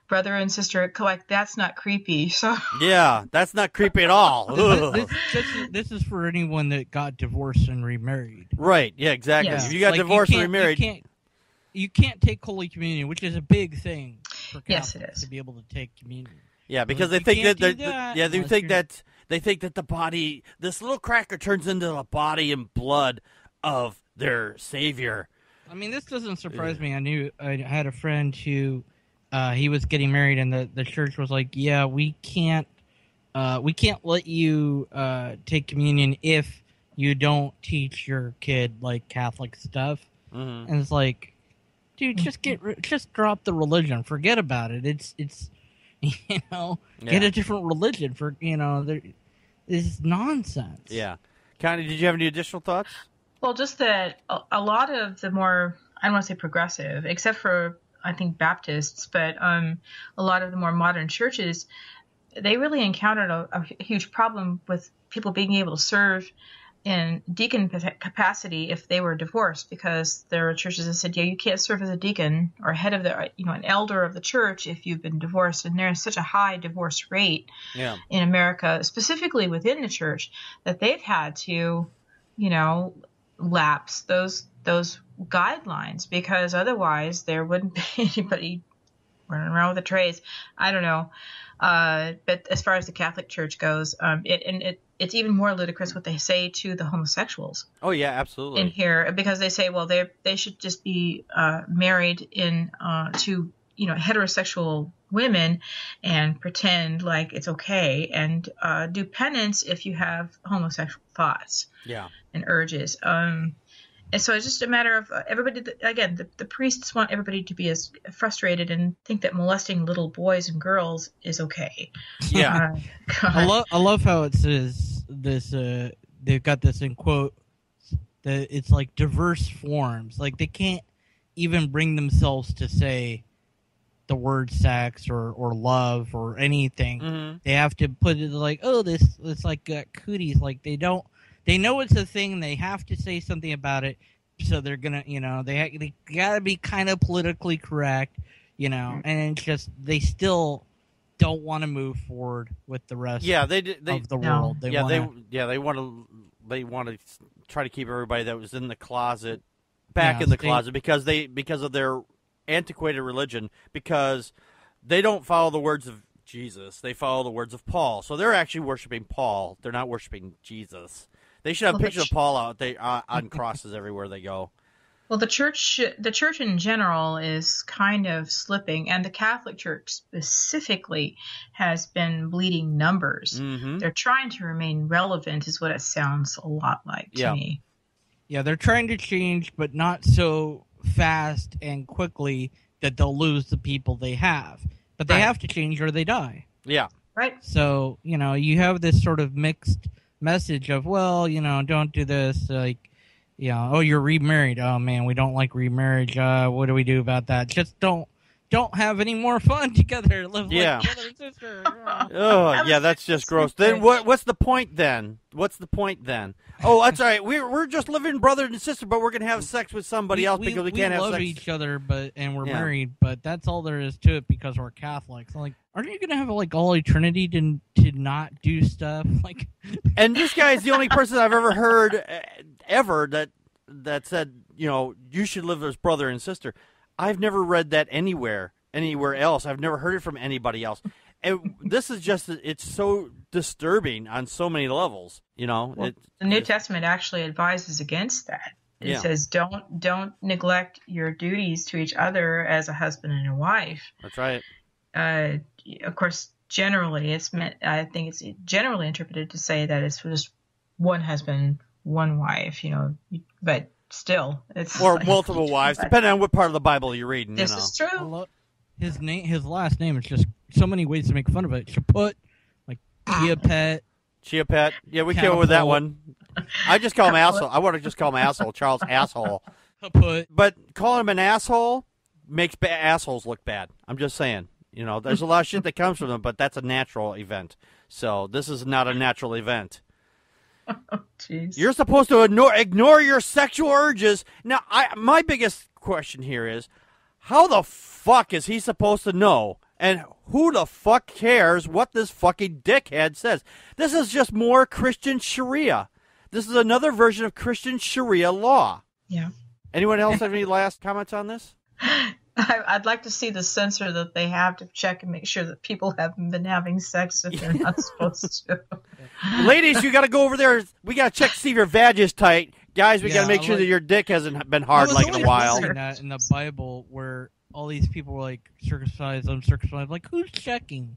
brother and sister, like, that's not creepy. So yeah, that's not creepy at all. This is for anyone that got divorced and remarried. Right. Yeah, exactly. Yes. If you got divorced and remarried, you can't take Holy Communion, which is a big thing for Catholics. Yes, it is. To be able to take communion. Yeah, because they think they think that the body, this little cracker turns into the body and blood of their Savior. I mean, this doesn't surprise me. I had a friend who he was getting married, and the church was like, "Yeah, we can't let you take communion if you don't teach your kid like Catholic stuff." Mm-hmm. And it's like, dude, just drop the religion, forget about it. It's get a different religion for this is nonsense. Yeah, Connie, did you have any additional thoughts? Well, just that a lot of the more, I don't want to say progressive, except for I think Baptists, but a lot of the more modern churches, they really encountered a huge problem with people being able to serve in deacon capacity if they were divorced, because there are churches that said, yeah, you can't serve as a deacon or head of an elder of the church if you've been divorced. And there's such a high divorce rate in America, specifically within the church, that they've had to, lapse those guidelines, because otherwise there wouldn't be anybody running around with the trays. I don't know. But as far as the Catholic Church goes, it's even more ludicrous what they say to the homosexuals. Oh yeah, absolutely. In here, because they say, well, they should just be married to heterosexual women and pretend like it's okay, and do penance if you have homosexual thoughts and urges. And so it's just a matter of everybody, again, the priests want everybody to be as frustrated and think that molesting little boys and girls is okay. Yeah. I love how it says this, they've got this in quote, that it's like diverse forms. Like they can't even bring themselves to say the word sex or love or anything. Mm-hmm. They have to put it like, oh, it's like cooties. Like they know it's a thing. They have to say something about it. So they're gonna, they gotta be kind of politically correct, and it's just they still don't want to move forward with the rest. Of the world. They want to try to keep everybody that was in the closet back in the closet because of their antiquated religion, because they don't follow the words of Jesus. They follow the words of Paul. So they're actually worshiping Paul. They're not worshiping Jesus. They should have pictures of Paul out on crosses everywhere they go. Well, the church in general is kind of slipping, and the Catholic Church specifically has been bleeding numbers. Mm-hmm. They're trying to remain relevant, is what it sounds a lot like to me. Yeah, they're trying to change, but not so fast and quickly that they'll lose the people they have. But they have to change or they die. Yeah. Right. So, you have this sort of mixed message of, well, don't do this, like, oh, you're remarried. Oh man, we don't like remarriage. What do we do about that? Just don't have any more fun together. Live like brother and sister. Oh, yeah, that's just gross. Then what's the point then? Oh, that's all right. We're just living brother and sister, but we're gonna have sex with somebody else because we can't have sex. We love each other, and we're married, but that's all there is to it because we're Catholics. Like, aren't you gonna have like all eternity to not do stuff like? And this guy is the only person I've ever heard that said, you should live as brother and sister. I've never read that anywhere else. I've never heard it from anybody else. And this is it's so disturbing on so many levels, Well, the New Testament actually advises against that. It says don't neglect your duties to each other as a husband and a wife. That's right. Of course, generally it's meant. I think it's generally interpreted to say that it's just one husband, one wife. But still, it's multiple wives, depending on what part of the Bible you're reading. This is true. His last name is just so many ways to make fun of it. Chaput, like Chia Pet. Yeah, we came up with that one. I just call him asshole. I want to just call him asshole. Charles Asshole. Chaput. But calling him an asshole makes assholes look bad. I'm just saying. There's a lot of shit that comes from them, but that's a natural event. So this is not a natural event. Oh, jeez. You're supposed to ignore your sexual urges. Now, my biggest question here is, how the fuck is he supposed to know? And who the fuck cares what this fucking dickhead says? This is just more Christian Sharia. This is another version of Christian Sharia law. Yeah. Anyone else have any last comments on this? I'd like to see the censor that they have to check and make sure that people haven't been having sex if they're not supposed to. Ladies, you got to go over there. We got to check to see if your vag is tight. Guys, we got to make sure that your dick hasn't been hard like in a while. That in the Bible where all these people were like circumcised, uncircumcised. Like, who's checking?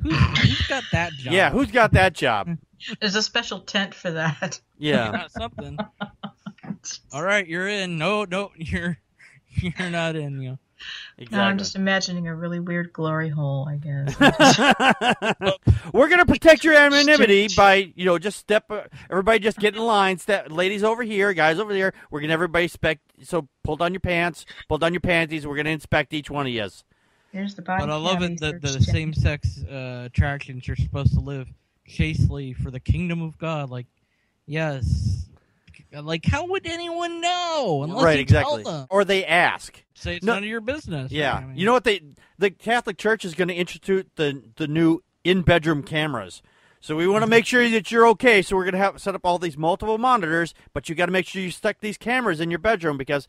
Who's got that job? Yeah, who's got that job? There's a special tent for that. Yeah. Something. All right, you're in. No, you're not in. Exactly. No, I'm just imagining a really weird glory hole, I guess. We're going to protect your anonymity by, everybody just get in line. Ladies over here, guys over there. We're going to everybody so pull down your pants, pull down your panties. We're going to inspect each one of you. Here's the body. But I love it that the same-sex attractions are supposed to live chastely for the kingdom of God. Like, yes. Like, how would anyone know unless you tell them? Or they ask. Say it's none of your business. Yeah. I mean, You know what? The Catholic Church is going to institute the new in-bedroom cameras. So we want to make sure that you're okay. So we're going to set up all these multiple monitors, but you got to make sure you stick these cameras in your bedroom because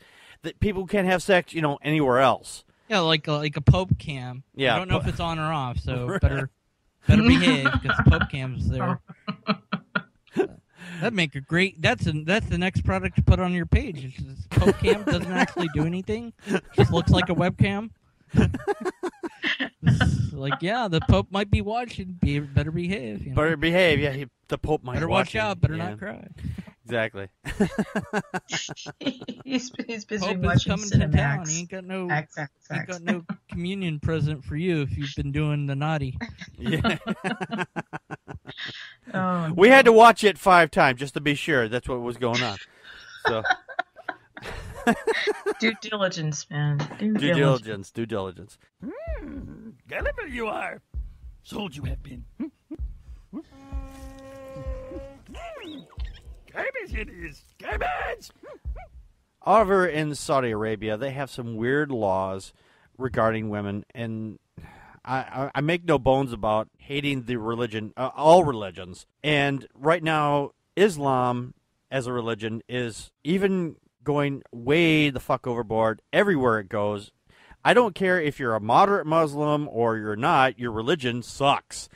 people can't have sex, anywhere else. Yeah, like a Pope cam. Yeah. I don't know if it's on or off, so better behave because the Pope cam's there. That'd make a great. That's the next product to put on your page. It's Pope cam doesn't actually do anything. Just looks like a webcam. Like, yeah, the Pope might be watching. Better behave. Better behave. Yeah, the Pope might. Better watch out. Better not cry. Exactly. he's busy Pope watching is coming Cinemax. to town. He ain't got no communion present for you if you've been doing the naughty. Yeah. Oh, we had to watch it 5 times just to be sure that's what was going on. So Due diligence, man. Due diligence. Gullible you are. Sold you have been. Garbage it is. Garbage! Over in Saudi Arabia, they have some weird laws regarding women, and I make no bones about hating the religion, all religions. And right now, Islam as a religion is even going way the fuck overboard everywhere it goes. I don't care if you're a moderate Muslim or you're not, your religion sucks.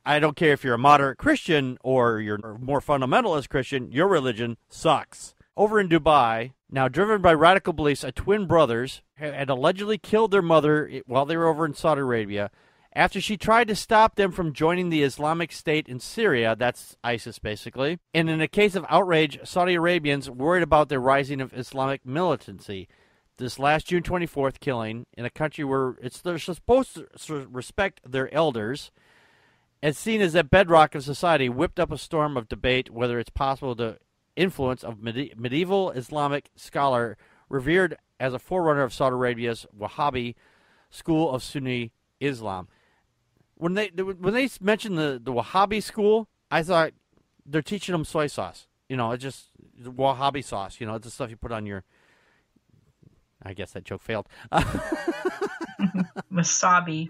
I don't care if you're a moderate Christian or you're a more fundamentalist Christian, your religion sucks. Over in Dubai, now driven by radical beliefs, twin brothers had allegedly killed their mother while they were over in Saudi Arabia after she tried to stop them from joining the Islamic State in Syria. That's ISIS, basically. And in a case of outrage, Saudi Arabians worried about the rising of Islamic militancy. This last June 24th killing in a country where they're supposed to respect their elders, and seen as that bedrock of society, whipped up a storm of debate whether it's possible to influence of medieval Islamic scholar revered as a forerunner of Saudi Arabia's Wahhabi school of Sunni Islam. When they mentioned the Wahhabi school, I thought they're teaching them soy sauce. It's just Wahhabi sauce. It's the stuff you put on your. I guess that joke failed. Wasabi,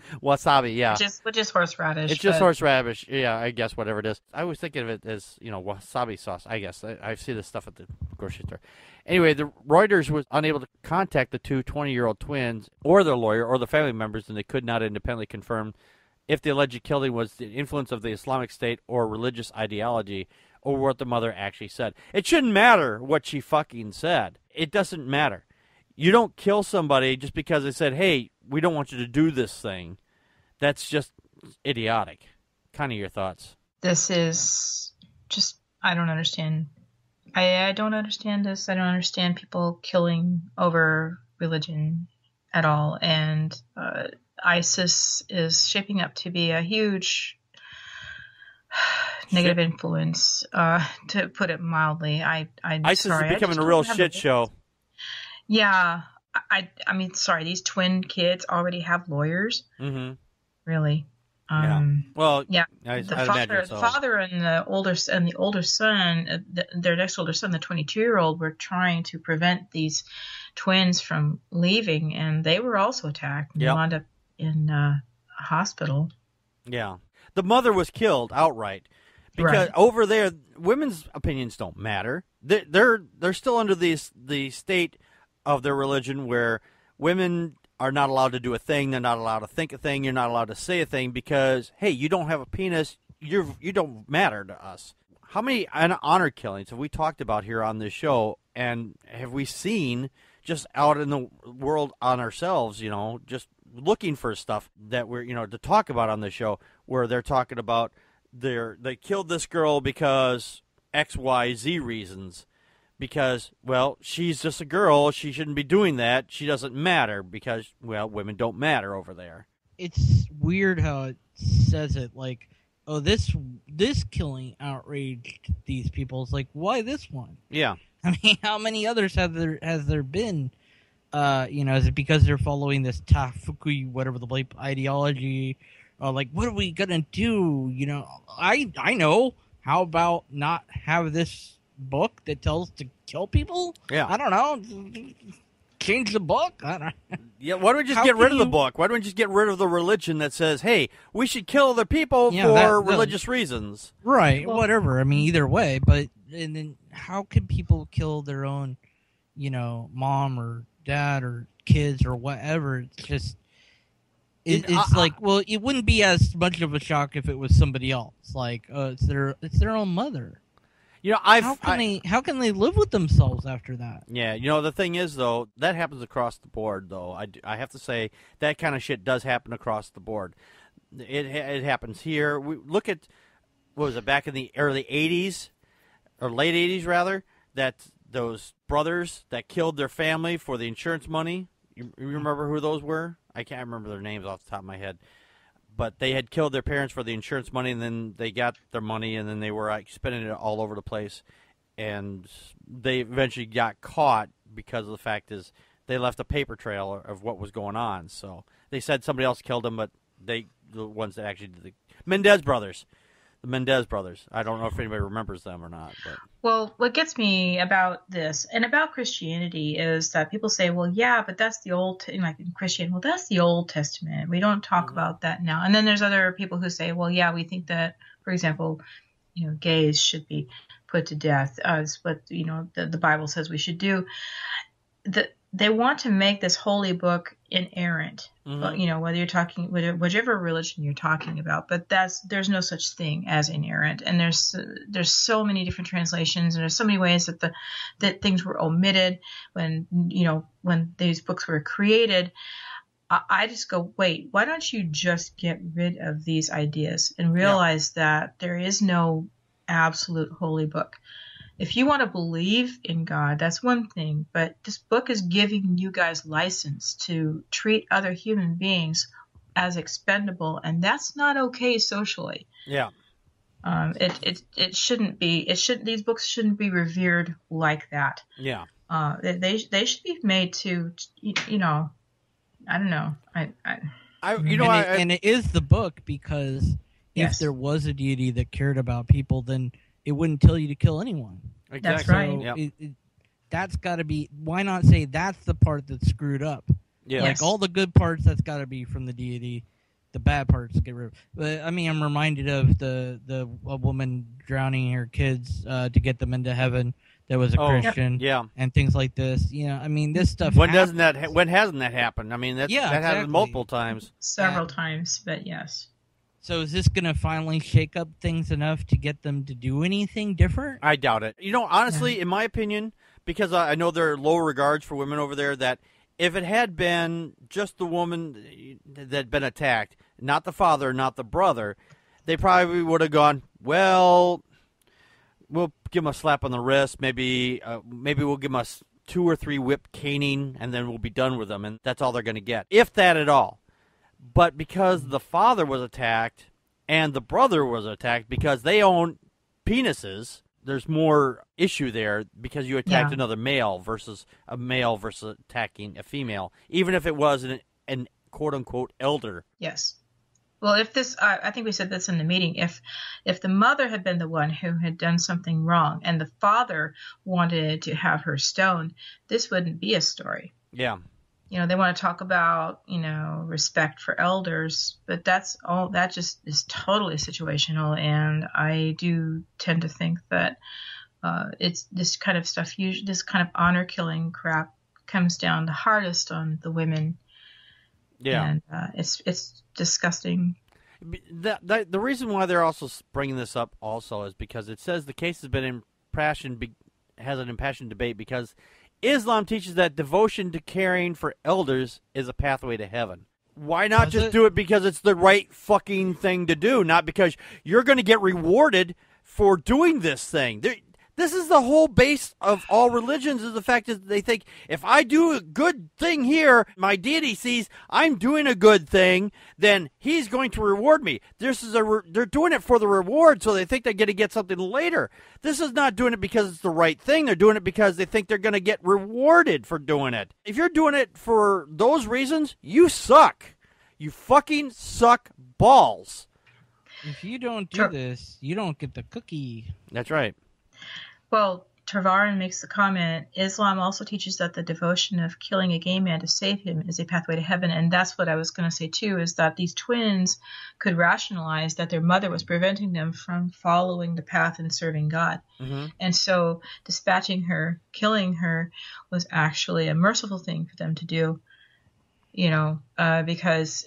yeah. Which is horseradish. It's just horseradish, yeah, I guess, whatever it is. I was thinking of it as, wasabi sauce, I guess. I see this stuff at the grocery store. Anyway, the Reuters was unable to contact the two 20-year-old twins or their lawyer or the family members, and they could not independently confirm if the alleged killing was the influence of the Islamic State or religious ideology or what the mother actually said. It shouldn't matter what she fucking said. It doesn't matter. You don't kill somebody just because they said, hey, we don't want you to do this thing. That's just idiotic. Kind of your thoughts. This is just, I don't understand. I don't understand this. I don't understand people killing over religion at all. And ISIS is shaping up to be a huge negative influence, to put it mildly. ISIS is becoming a real shit show. Yeah, I mean, sorry, these twin kids already have lawyers. Mm-hmm. Really? Yeah. Well, yeah. The father and the older son, their next older son, the 22-year-old, were trying to prevent these twins from leaving, and they were also attacked. And they wound up in a hospital. Yeah, the mother was killed outright because over there, women's opinions don't matter. They're still under the state of their religion where women are not allowed to do a thing, they're not allowed to think a thing, you're not allowed to say a thing because, hey, you don't have a penis, you don't matter to us. How many honor killings have we talked about here on this show, and have we seen just out in the world on ourselves, just looking for stuff that we're, to talk about on the show, where they're talking about they killed this girl because XYZ reasons. Because, well, she's just a girl. She shouldn't be doing that. She doesn't matter because, well, women don't matter over there. It's weird how it says it like, oh, this killing outraged these people. It's like, why this one? Yeah. I mean, how many others has there been? Is it because they're following this Tafukui, whatever the bleep ideology? Like, what are we gonna do? I know. How about not have this book that tells to kill people? Yeah. I don't know. Change the book? I don't know. Yeah, why don't we just get rid of the book? Why don't we just get rid of the religion that says, hey, we should kill other people for religious reasons? Right, whatever. I mean, either way. But and then how can people kill their own, mom or dad or kids or whatever? It's just... It's like, well, it wouldn't be as much of a shock if it was somebody else. Like, it's their own mother. How can they live with themselves after that? Yeah, the thing is, though, that happens across the board, though. I have to say, that kind of shit does happen across the board. It happens here. We look at, what was it, back in the early 80s, or late 80s, rather, that those brothers that killed their family for the insurance money. You remember who those were? I can't remember their names off the top of my head. But they had killed their parents for the insurance money, and then they got their money, and then they were spending it all over the place. and they eventually got caught because of the fact is they left a paper trail of what was going on. So they said somebody else killed him, but the ones that actually did the Mendez brothers. The Mendez brothers. I don't know if anybody remembers them or not. But. Well, what gets me about this and about Christianity is that people say, well, yeah, but that's the old, like in Christian, well, that's the Old Testament. We don't talk about that now. And then there's other people who say, well, yeah, we think that, for example, gays should be put to death as what, the Bible says we should do. They want to make this holy book inerrant, whether you're talking, whichever religion you're talking about, but there's no such thing as inerrant. And there's so many different translations, and there's so many ways that things were omitted when these books were created. I just go, wait, why don't you just get rid of these ideas and realize that there is no absolute holy book? If you want to believe in God, that's one thing, but this book is giving you guys license to treat other human beings as expendable, and that's not okay socially. Yeah. It shouldn't be. These books shouldn't be revered like that. Yeah. They should be made to, I don't know. And it is the book, because if there was a deity that cared about people, then it wouldn't tell you to kill anyone. Exactly. That's right. So Yep. That's got to be. Why not say that's the part that's screwed up? Yeah. Like all the good parts, that's got to be from the deity. The bad parts get rid of. But I mean, I'm reminded of a woman drowning her kids to get them into heaven. That was a Christian. Yeah. And things like this. I mean, this stuff. When hasn't that happened? I mean, that happened multiple times. Several times, but yes. So is this going to finally shake up things enough to get them to do anything different? I doubt it. Honestly, in my opinion, because I know there are low regards for women over there, that if it had been just the woman that had been attacked, not the father, not the brother, they probably would have gone, well, we'll give them a slap on the wrist, maybe we'll give them a 2 or 3 whip caning, and then we'll be done with them, and that's all they're going to get, if that at all. But because the father was attacked and the brother was attacked because they own penises, there's more issue there because you attacked another male versus attacking a female, even if it was an quote-unquote elder. Yes. Well, if this, I think we said this in the meeting, if the mother had been the one who had done something wrong and the father wanted to have her stoned, this wouldn't be a story. Yeah. They want to talk about, respect for elders, but that just is totally situational. And I do tend to think that it's this kind of stuff, this kind of honor killing crap comes down the hardest on the women. Yeah. And it's disgusting. The reason why they're also bringing this up also is because it says the case has been has an impassioned debate because Islam teaches that devotion to caring for elders is a pathway to heaven. Why not just do it because it's the right fucking thing to do, not because you're going to get rewarded for doing this thing? This is the whole base of all religions, is the fact that they think, if I do a good thing here, my deity sees I'm doing a good thing, then he's going to reward me. They're doing it for the reward, so they think they're going to get something later. This is not doing it because it's the right thing. They're doing it because they think they're going to get rewarded for doing it. If you're doing it for those reasons, you suck. You fucking suck balls. If you don't do this, you don't get the cookie. That's right. Well, Travarin makes the comment, Islam also teaches that the devotion of killing a gay man to save him is a pathway to heaven. And that's what I was going to say, too, is that these twins could rationalize that their mother was preventing them from following the path and serving God. Mm-hmm. And so dispatching her, killing her, was actually a merciful thing for them to do, because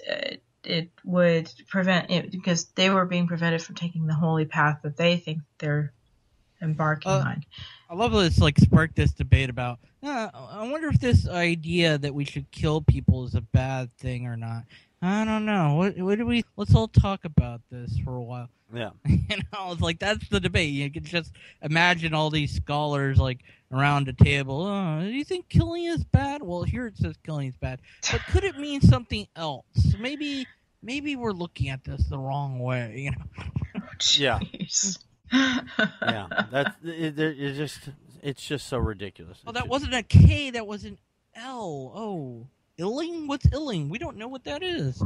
it would prevent it, because they were being prevented from taking the holy path that they think they're embarking on. I love that it's sparked this debate about, I wonder if this idea that we should kill people is a bad thing or not. I don't know. What do we? Let's all talk about this for a while. Yeah. It's that's the debate. You can just imagine all these scholars around a table. Oh, do you think killing is bad? Well, here it says killing is bad, but could it mean something else? Maybe we're looking at this the wrong way. Yeah. Yeah, it's just so ridiculous. Oh, that wasn't a K. That was an L. Oh, illing? What's illing? We don't know what that is.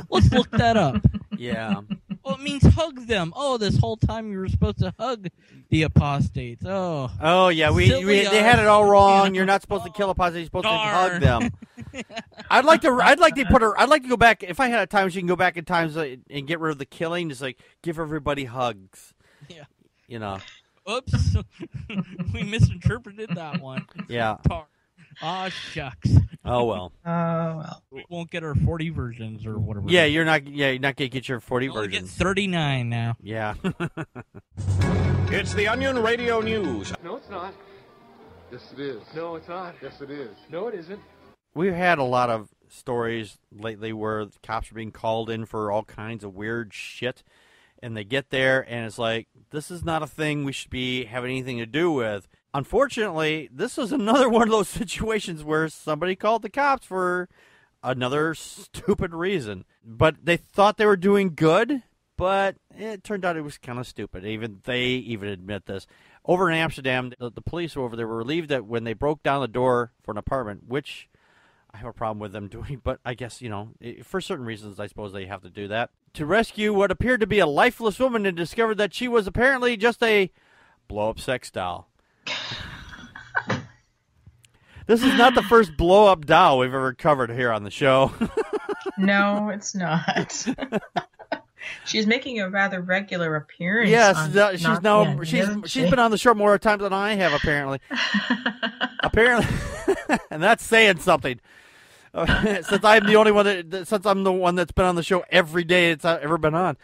Let's look that up. Yeah. Well, it means hug them. Oh, this whole time you were supposed to hug the apostates. Oh. Oh yeah, they had it all wrong. You're not supposed to kill apostates. You're supposed to hug them. I'd like to go back. If I had a time machine, go back in times and get rid of the killing. Just like give everybody hugs. Yeah. You know. Oops. We misinterpreted that one. Yeah. Aw, shucks. Oh well. We won't get our 40 versions or whatever. Yeah, you're not gonna get your 40 We'll versions. get 39 now. Yeah. It's the Onion Radio News. No, it's not. Yes, it is. No, it's not. Yes, it is. No, it isn't. We've had a lot of stories lately where the cops are being called in for all kinds of weird shit, and they get there and it's like, this is not a thing we should be having anything to do with. Unfortunately, this was another one of those situations where somebody called the cops for another stupid reason. But they thought they were doing good, but it turned out it was kind of stupid. They even admit this. Over in Amsterdam, the police over there were relieved that when they broke down the door for an apartment, which I have a problem with them doing, but I guess, for certain reasons, I suppose they have to do that, to rescue what appeared to be a lifeless woman and discovered that she was apparently just a blow-up sex doll. This is not the first blow-up doll we've ever covered here on the show. No, it's not. She's making a rather regular appearance. Yes, she's been on the show more times than I have, apparently. And that's saying something. Since I'm the only one since I'm the one that's been on the show every day it's ever been on.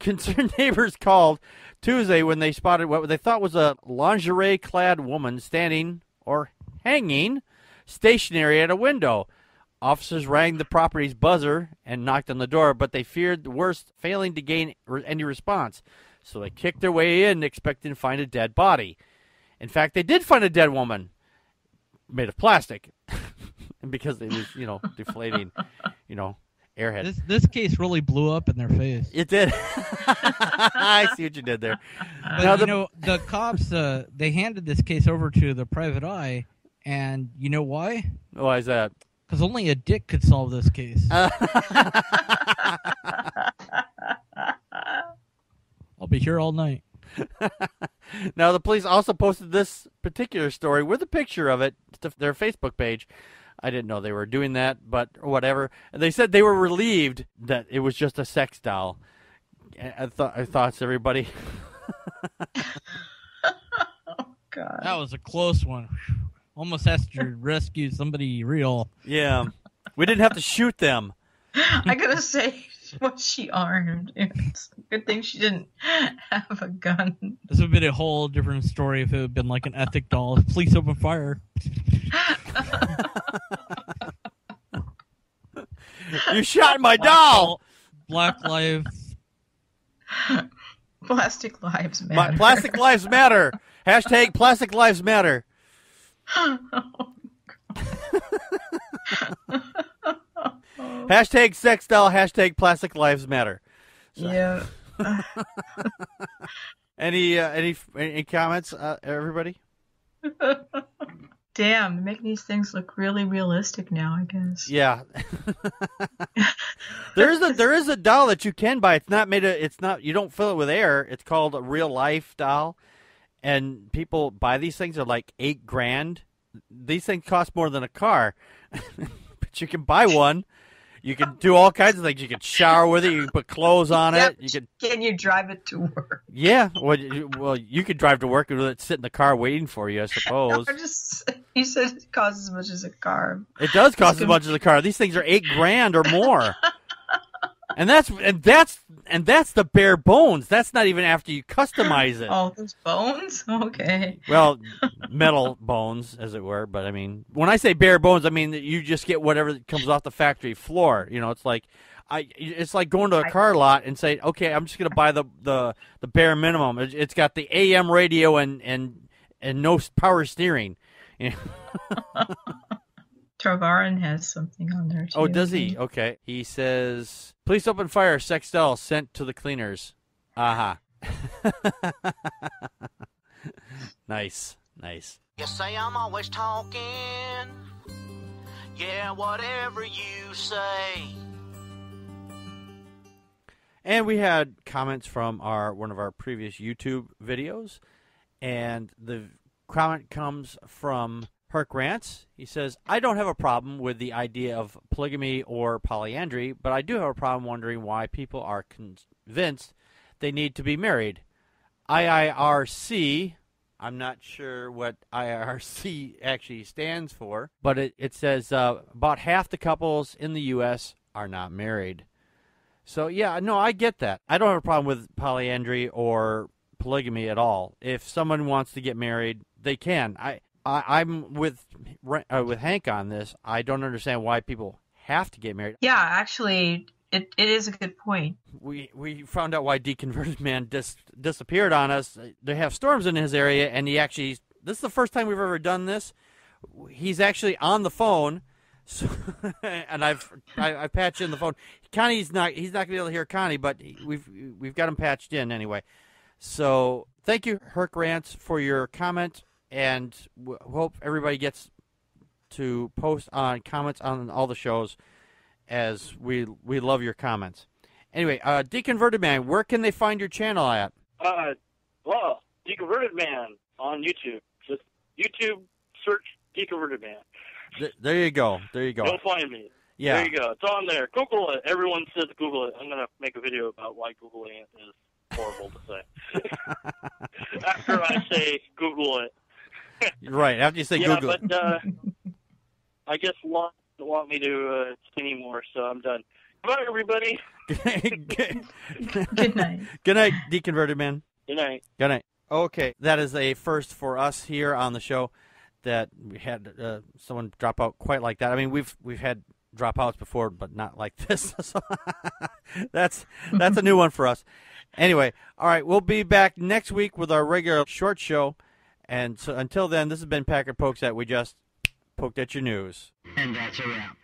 Concerned neighbors called Tuesday when they spotted what they thought was a lingerie-clad woman standing or hanging stationary at a window. Officers rang the property's buzzer and knocked on the door, but they feared the worst, failing to gain any response. So they kicked their way in, expecting to find a dead body. In fact, they did find a dead woman made of plastic. And because it was, deflating, airhead. This case really blew up in their face. It did. I see what you did there. But, now, the cops, they handed this case over to the private eye, and you know why? Why is that? Because only a dick could solve this case. I'll be here all night. Now, the police also posted this particular story with a picture of it to their Facebook page. I didn't know they were doing that, but whatever. And they said they were relieved that it was just a sex doll. Thoughts, everybody? Oh, God. That was a close one. Almost has to rescue somebody real. Yeah. We didn't have to shoot them. I gotta say, was she armed? It's a good thing she didn't have a gun. This would have been a whole different story if it had been like an ethic doll. Police open fire. You shot my doll! Black lives. Plastic lives matter. Plastic lives matter. Hashtag plastic lives matter. Hashtag sex doll, hashtag plastic lives matter. So. Yeah. Any comments, everybody? Damn, they're making these things look really realistic now, I guess. Yeah. there is a doll that you can buy. You don't fill it with air. It's called a real life doll. And people buy these things. They're like $8,000. These things cost more than a car. But you can buy one. You can do all kinds of things. You can shower with it. You can put clothes on it. Can you drive it to work? Yeah. Well, you could drive to work and let it sit in the car waiting for you, I suppose. You said it costs as much as a car. It does cost as much as a car. These things are $8,000 or more. And that's the bare bones. That's not even after you customize it. Oh, those bones? Okay. Well, metal bones, as it were. But I mean, when I say bare bones, I mean that you just get whatever comes off the factory floor. It's like going to a car lot and say, okay, I'm just going to buy the bare minimum. It's got the AM radio and no power steering. Travarin has something on there, too. Oh, does he? Okay. He says, police open fire, sex doll sent to the cleaners. Aha. Nice. You say I'm always talking. Yeah, whatever you say. And we had comments from one of our previous YouTube videos, and the comment comes from Herc Rants. He says, I don't have a problem with the idea of polygamy or polyandry, but I do have a problem wondering why people are convinced they need to be married. IIRC, I'm not sure what IIRC actually stands for, but it says about half the couples in the U.S. are not married. So, yeah, no, I get that. I don't have a problem with polyandry or polygamy at all. If someone wants to get married, they can. I'm with Hank on this. I don't understand why people have to get married. Yeah, actually, it is a good point. We found out why Deconverted Man disappeared on us. They have storms in his area, and this is the first time we've ever done this. He's actually on the phone. So, and I patched in the phone. Connie's he's not gonna be able to hear Connie, but we've got him patched in anyway. So thank you, Herc Rants, for your comment, and hope everybody gets to post on comments on all the shows, as we love your comments. Anyway, Deconverted Man, where can they find your channel at? Well, Deconverted Man on YouTube. Just YouTube search Deconverted Man. There you go. You'll find me. Yeah. There you go. It's on there. Google it. Everyone says Google it. I'm going to make a video about why Googling it is horrible to say. After I say Google it. Right. After you say Google it. But I guess Lon doesn't want me to say anymore, so I'm done. Goodbye, everybody. Good night. Good night, Deconverted Man. Good night. Good night. Okay, that is a first for us here on the show, that we had someone drop out quite like that. I mean, we've had dropouts before, but not like this. So that's a new one for us. Anyway, all right, we'll be back next week with our regular short show. And so until then, this has been Packard Pokes At. We just poked at your news. And that's a wrap.